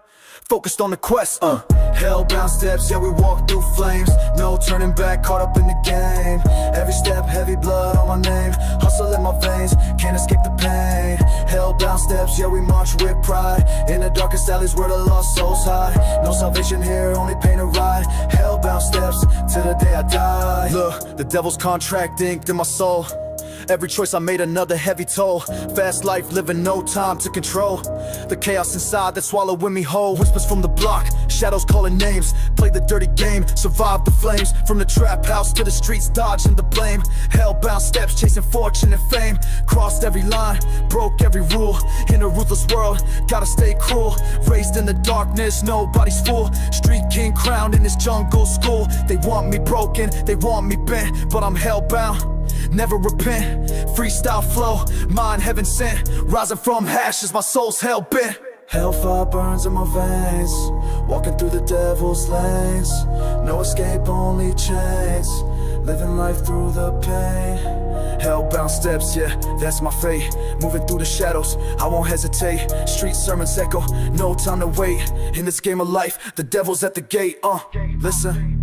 focused on the quest. Hellbound steps, yeah, we walk through flames. No turning back, caught up in the game. Every step, heavy blood on my name. Hustle in my veins, can't escape the pain. Hellbound steps, steps, yeah, we march with pride. In the darkest alleys where the lost souls hide. No salvation here, only pain and ride. Hellbound steps, till the day I die. Look, the devil's contract inked in my soul. Every choice I made another heavy toll. Fast life, living no time to control. The chaos inside that swallowing me whole. Whispers from the block, shadows calling names. Play the dirty game, survive the flames. From the trap house to the streets, dodging the blame. Hellbound steps, chasing fortune and fame. Crossed every line, broke every rule. In a ruthless world, gotta stay cruel. Raised in the darkness, nobody's fool. Street king crowned in this jungle school. They want me broken, they want me bent, but I'm hellbound, never repent. Freestyle flow, mind heaven sent. Rising from ashes, my soul's hell-bent. Hellfire burns in my veins. Walking through the devil's lanes. No escape, only chains. Living life through the pain. Hellbound steps, yeah, that's my fate. Moving through the shadows, I won't hesitate. Street sermons echo, no time to wait. In this game of life, the devil's at the gate. Listen,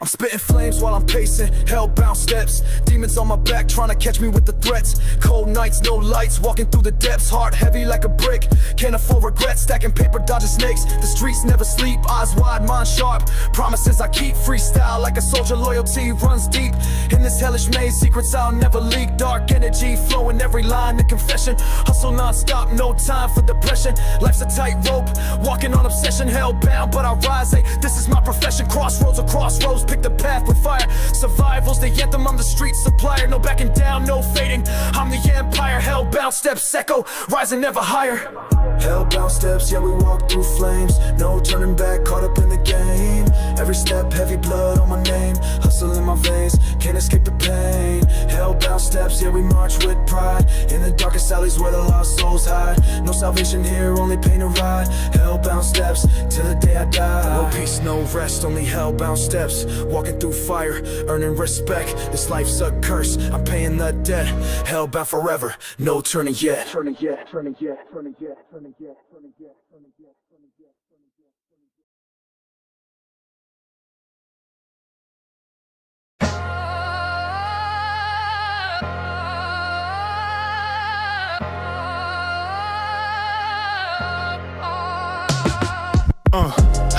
I'm spitting flames while I'm pacing. Hellbound steps, demons on my back trying to catch me with the threats. Cold nights, no lights, walking through the depths. Heart heavy like a brick, can't afford regrets. Stacking paper, dodging snakes. The streets never sleep, eyes wide, mind sharp. Promises I keep, freestyle like a soldier. Loyalty runs deep. In this hellish maze, secrets I'll never leak. Dark energy flowing every line to confession. Hustle non-stop, no time for depression. Life's a tightrope, walking on obsession. Hellbound, but I rise, hey, this is my profession. Crossroads or crossroads, pick the path with fire. Survival's the anthem, I'm the street supplier. No backing down, no fading, I'm the empire. Hellbound steps echo, rising ever higher. Hellbound steps, yeah, we walk through flames. No turning back, caught up in the game. Every step, heavy blood on my name. Hustle in my veins, can't escape the pain. Hellbound steps, yeah, we march with pride. In the darkest alleys where the lost souls hide. No salvation here, only pain and ride. Hellbound steps, till the day I die. No peace, no rest, only hellbound steps. Walking through fire, earning respect. This life's a curse, I'm paying the debt. Hellbound forever, no turning yet. Turning yet, turning yet, turning yet, turning yet, turning yet, turning yet, turning yet, turning yet, turning yet.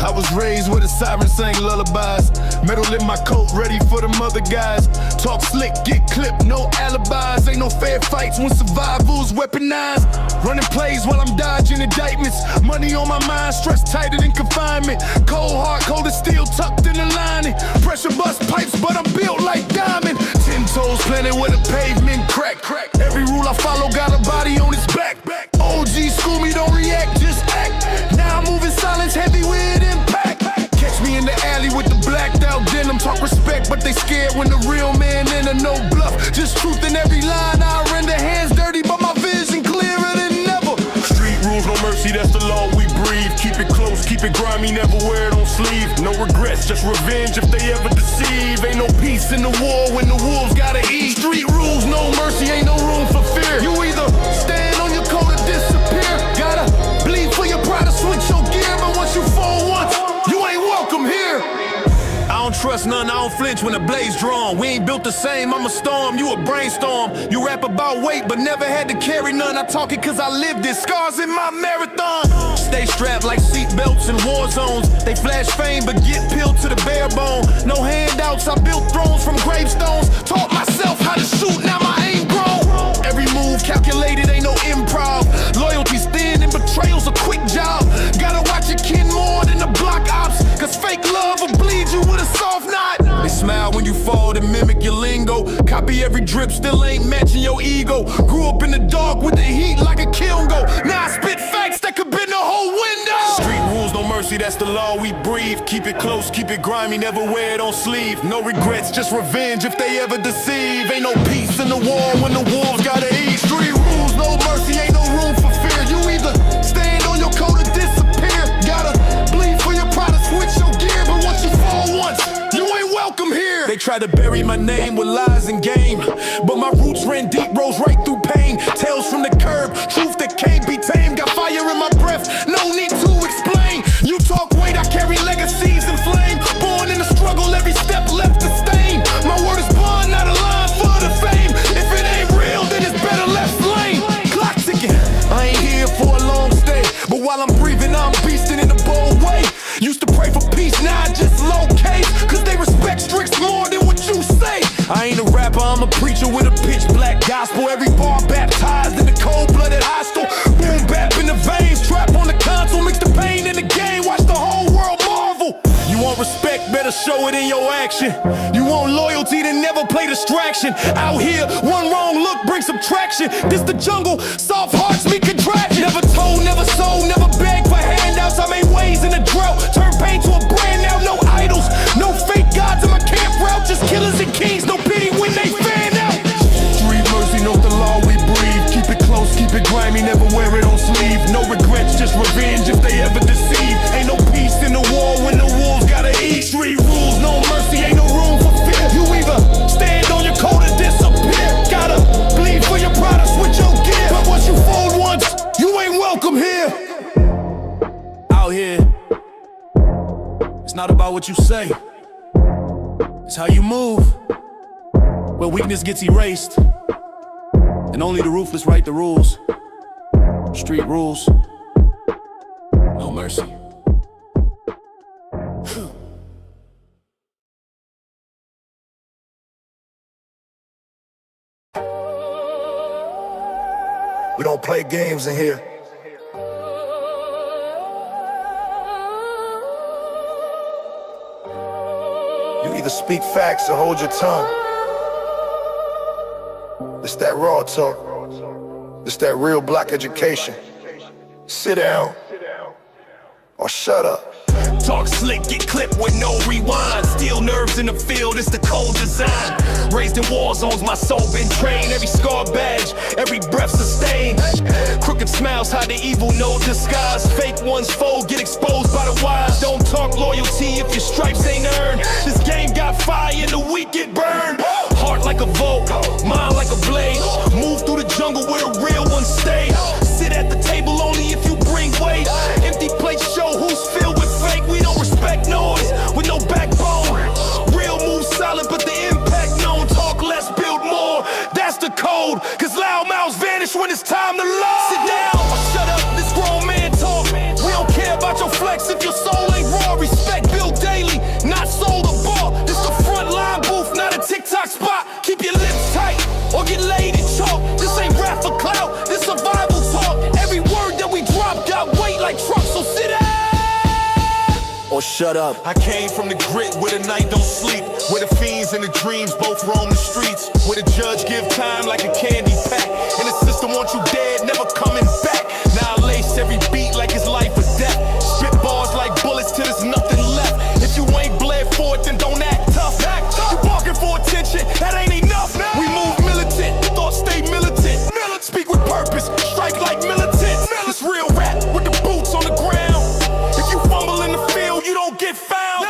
I was raised with a siren sang lullabies. Metal in my coat, ready for them other guys. Talk slick, get clipped, no alibis. Ain't no fair fights when survival's weaponized. Running plays while I'm dodging indictments. Money on my mind, stressed tighter than confinement. Cold heart, cold as steel, tucked in the lining. Pressure bust pipes, but I'm built like diamond. 10 toes planted with a pavement crack. Every rule I follow got a body on its back. OG school me, don't react, just act. Now I'm moving silence, heavy with impact. Catch me in the alley with the blacked out denim. Talk respect, but they scared when the real man in a no bluff. Just truth in every line, I render hands dirty, but my vision clearer than ever. Street rules, no mercy, that's the law we breathe. Keep it close, keep it grimy, never wear it on sleeve. No regrets, just revenge if they ever deceive. Ain't no peace in the war when the wolves gotta eat. Street rules, no mercy, ain't no room for fear. You either stand on your coat or disappear. Gotta bleed for your pride to switch your gear, but once you fall once, you ain't welcome here. I don't trust none, I don't flinch when the blade's drawn. We ain't built the same, I'm a storm, you a brainstorm. You rap about weight, but never had to carry none. I talk it cause I lived it, scars in my marathon. Stay strapped like seatbelts in war zones. They flash fame, but get peeled to the bare bone. No handouts, I built thrones from gravestones. Taught myself how to shoot, now my aim grown. Every move calculated, ain't no improv. Loyalty's thin and betrayal's a quick job. Gotta watch your kin more than the block ops, cause fake love will bleed you with a soft knot. They smile when you fall, they mimic your lingo. Copy every drip, still ain't matching your ego. Grew up in the dark with the heat like a kiln go. Now I spit facts that could bend the whole window. Street rules, no mercy, that's the law we breathe. Keep it close, keep it grimy, never wear it on sleeve. No regrets, just revenge if they ever deceive. Ain't no peace in the war when the wolves gotta eat. Street rules, no mercy, ain't no room for fear. You either stand on your coat or disappear. Gotta bleed for your pride to switch your gear, but once you fall once, you ain't welcome here. They try to bury my name with lies and game, but my roots ran deep, rose right through pain. Tales from the curb, truth that can't be tamed. Got fire in my breath, no need to explain. You talk weight, I carry legacies in flame. Born in the struggle, every step left a stain. My word is bond, not a line for the fame. If it ain't real, then it's better left lane. Clock ticking, I ain't here gospel. Every bar baptized in the cold-blooded hostile. Boom bap in the veins, trap on the console. Mix the pain in the game, watch the whole world marvel. You want respect, better show it in your action. You want loyalty, then never play distraction. Out here, one wrong look brings subtraction. This the jungle, soft hearts meet contraction. Never told, never sold, never begged for handouts. I made ways in the drought, turn pain to a brand now. No idols, no fake gods in my camp route. Just killers and kings, no pity when they fan out. Street mercy, know the law we breathe. Keep it close, keep it grimy, never wear it on sleeve. No regrets, just revenge if they ever deceive. Ain't no peace in the war when the wolves gotta eat. Street rules, no mercy, ain't no room for fear. You either stand on your code or disappear. Gotta bleed for your pride or switch your gear. But once you fold once, you ain't welcome here. Out here, it's not about what you say, it's how you move. Where weakness gets erased, and only the ruthless write the rules. Street rules, no mercy. We don't play games in here. You either speak facts or hold your tongue. It's that raw talk. It's that real black education. Sit down or shut up. Talk slick, get clipped with no rewind. Steel nerves in the field, it's the cold design. Raised in war zones, my soul been trained. Every scar badge, every breath sustained. Crooked smiles hide the evil, no disguise. Fake ones fold, get exposed by the wise. Don't talk loyalty if your stripes ain't earned. This game got fire and the weak get burned. Heart like a Volt, mind like a blade. Move through the jungle where the real ones stay. Sit at the table only if you bring weight. Empty plates show who's filled with fake. We don't respect noise with no backbone. Real moves silent, but the impact known. Talk less, build more. That's the code. Cause loud mouths vanish when it's time to load. Sit down or shut up, this grown man talk. We don't care about your flex if your soul ain't raw. Respect built daily, not sold or bought. This the front line booth, not a TikTok spot. Keep your lips tight or get laid in chalk. This ain't rap for clout, this survival talk. Every word that we drop got weight like trucks, so sit down or shut up. I came from the grit where the night don't sleep, where the fiends and the dreams both roam the streets, where the judge give time like a candy pack, and the system wants you dead, never coming back. Now I lace every beat like it's life or death. Spit bars like bullets till there's nothing left. If you ain't bled for it, then don't act tough. You barking for attention, that ain't enough. We move militant, thoughts stay militant. Speak with purpose, strike like militant. It's real rap with the boots on the ground. If you fumble in the field, you don't get found.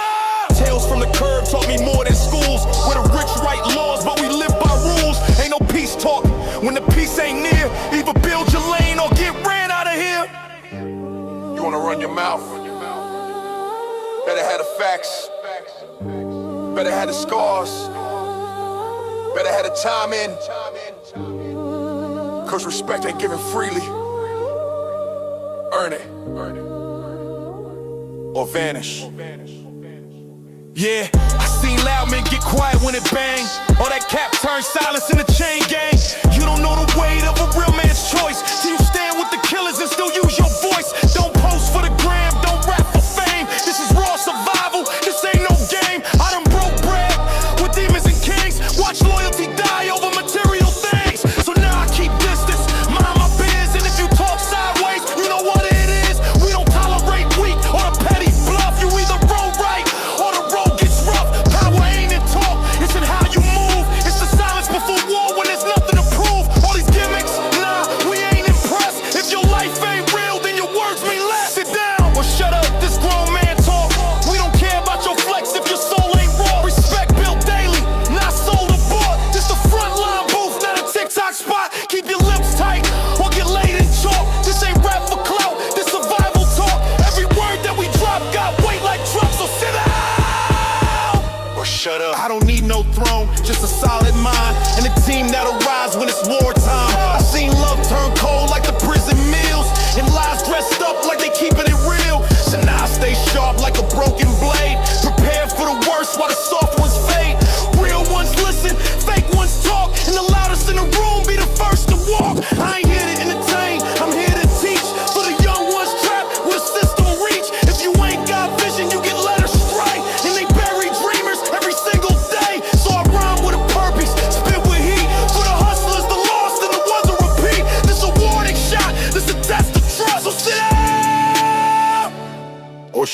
Tales from the curb taught me more than schools. Where the rich write laws, but we live by rules. Ain't no peace talk when the peace ain't near. Either build your lane or get ran out of here. You wanna run your mouth? Better have the facts. Better have the scars. Better have the time in. Cause respect ain't given freely. Earn it. Or vanish. Yeah, I seen loud men get quiet when it bang. All that cap turns silence in the chain gang. You don't know the weight of a real man's choice. Till you stand with the killers and still use your voice. Don't post for the gram, don't rap for fame. This is raw survival, this ain't no game. I done broke bread with demons and kings. Watch loyalty die over material things. So now I keep distance, mind my biz. And if you talk sideways, you know what it is. We don't tolerate weak or the petty bluff. You either roll right or the road gets rough. Power ain't in talk, it's in how you move. It's the silence before war when there's nothing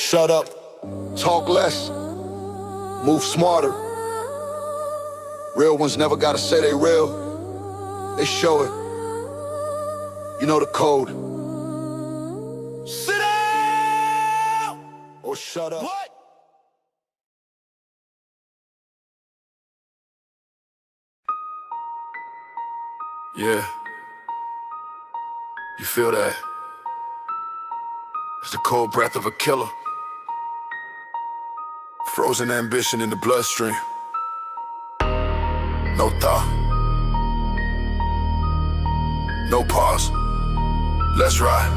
shut up, talk less, move smarter. Real ones never gotta say they real, they show it. You know the code. Sit down! Or shut up. What? Yeah. You feel that? It's the cold breath of a killer. Frozen ambition in the bloodstream. No thought. No pause. Let's ride.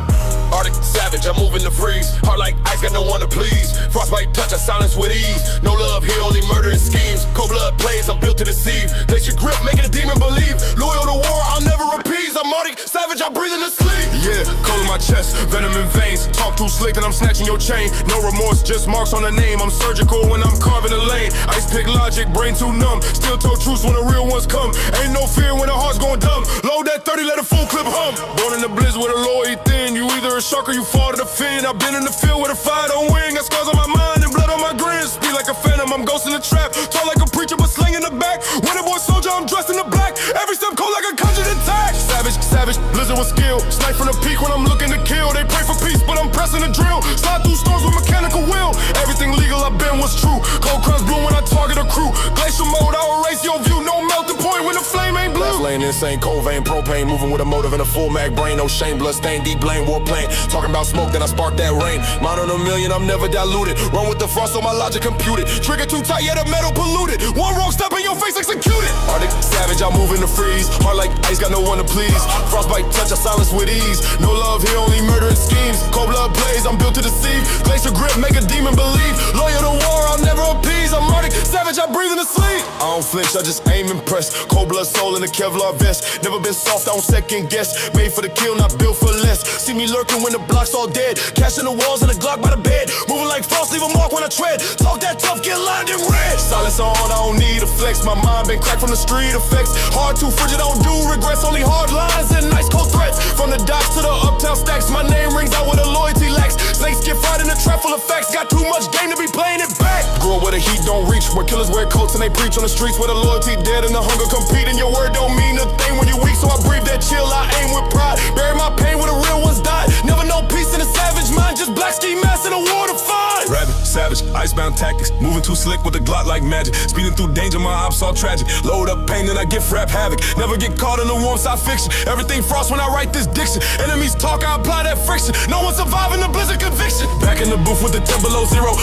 Arctic savage, I'm moving to freeze. Heart like ice, got no one to please. Frostbite touch, I silence with ease. No love here, only murder and schemes. Cold blood plays, I'm built to deceive. Glacier grip, making a demon believe. Loyal to war, I'll never appease. I'm Arctic savage, I breathe in the sleep. Yeah, cold in my chest, venom in veins. Talk too slick and I'm snatching your chain. No remorse, just marks on the name. I'm surgical when I'm carving a lane. Ice pick logic, brain too numb. Still told truths when the real ones come. Ain't no fear when the heart's going dumb. Load that 30, let a full clip hum. Born in the blizz with a loyalty thin. You either a shark or you fall to the fin. I've been in the field with a fire don't wing. Got scars on my mind and blood on my grin. Speed like a phantom, I'm ghost in the trap. Talk like a preacher but sling in the back. Winter boy soldier, I'm dressed in the black. Every step cold like a conjured attack. Savage, savage, blizzard with skill. Snipe from the peak when I'm looking to kill. They pray for peace but I'm pressing the drill. Slide through storms with mechanical will. Everything legal I've been was true. Cold crumbs bloom when I target a crew. Glacial mode, I'll erase your view. No melting point when the flame ain't blue. Last lane insane, cold vein, propane. Moving with a motive and a full mag brain. No shame, blood stain, deep blame, war plane. Talking about smoke, then I spark that rain. Mine on a million, I'm never diluted. Run with the frost, so my logic computed. Trigger too tight, yeah, the metal polluted. One wrong step in your face, executed. Arctic savage, I move in the freeze. Heart like ice, got no one to please. Frostbite touch, I silence with ease. No love here, only murder and schemes. Cold blood plays, I'm built to deceive. Glacier grip, make a demon believe. Loyal to war, I'll never appease. I'm Arctic savage, I breathe in the sleep. I don't flinch, I just aim and press. Cold blood soul in a Kevlar vest. Never been soft, I don't second guess. Made for the kill, not built for less. See me lurking when the block's all dead. Cash in the walls and the Glock by the bed. Moving like frost, leave a mark when I tread. Talk that tough, get lined in red. Silence on, I don't need a flex. My mind been cracked from the street effects. Hard too frigid, don't do regrets. Only hard lines and nice cold threats. From the docks to the uptown stacks, my name rings out with a loyalty lacks. Snakes get fried in a trap full of facts. Got too much game to be playing it back. Grew up where the heat don't reach. Where killers wear coats and they preach on the streets. Where the loyalty dead and the hunger compete. And your word don't mean a thing when you weak. So I breathe that chill, I aim with pride. Bury my pain where the real ones died. Never know peace in a savage mind. Just black ski mask in a war to find. Rabbit, savage, icebound tactics. Moving too slick with a Glock like magic. Speeding through danger, my ops all tragic. Load up pain and I get rap havoc. Never get caught in the warm side fiction. Everything frost when I write this diction. Enemies talk, I apply that friction. No one surviving the blizzard conviction. Back in the booth with the 10 below zero.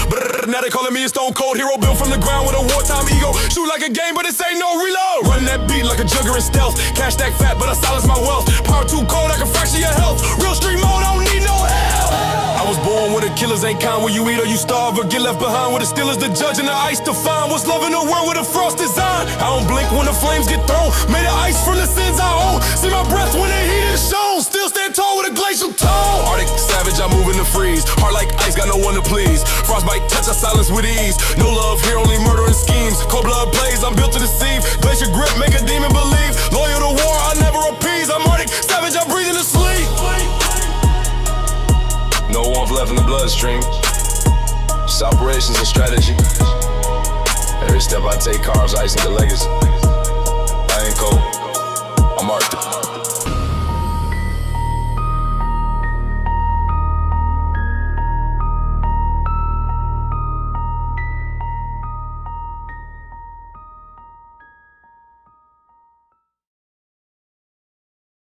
Now they calling me a stone cold hero. Built from the ground with a wartime ego. Shoot like a game, but this ain't no reload. Run that beat like a jugger in stealth. Cash stack fat, but I silence my wealth. Power too cold, I can fracture your health. Real street mode, I don't need no help. I was born where the killers ain't kind. Where you eat or you starve or get left behind. Where the still is the judge and the ice to find. What's love in the world with a frost design? I don't blink when the flames get thrown. Made of ice from the sins I own. See my breath when the heat is shown. Still stand tall with a glacial tone. Arctic savage, I move in the freeze. Heart like ice, got no one to please. Frostbite touch, I silence with ease. No love here, only murder and schemes. Cold blood plays, I'm built to deceive. Glacier grip, make a demon believe. Loyal to war, I never appease. I'm Arctic savage, I breathe in the sleep. No warmth left in the bloodstream. Just operations and strategy. Every step I take carves ice into legacy. I ain't cold, I'm Arctic.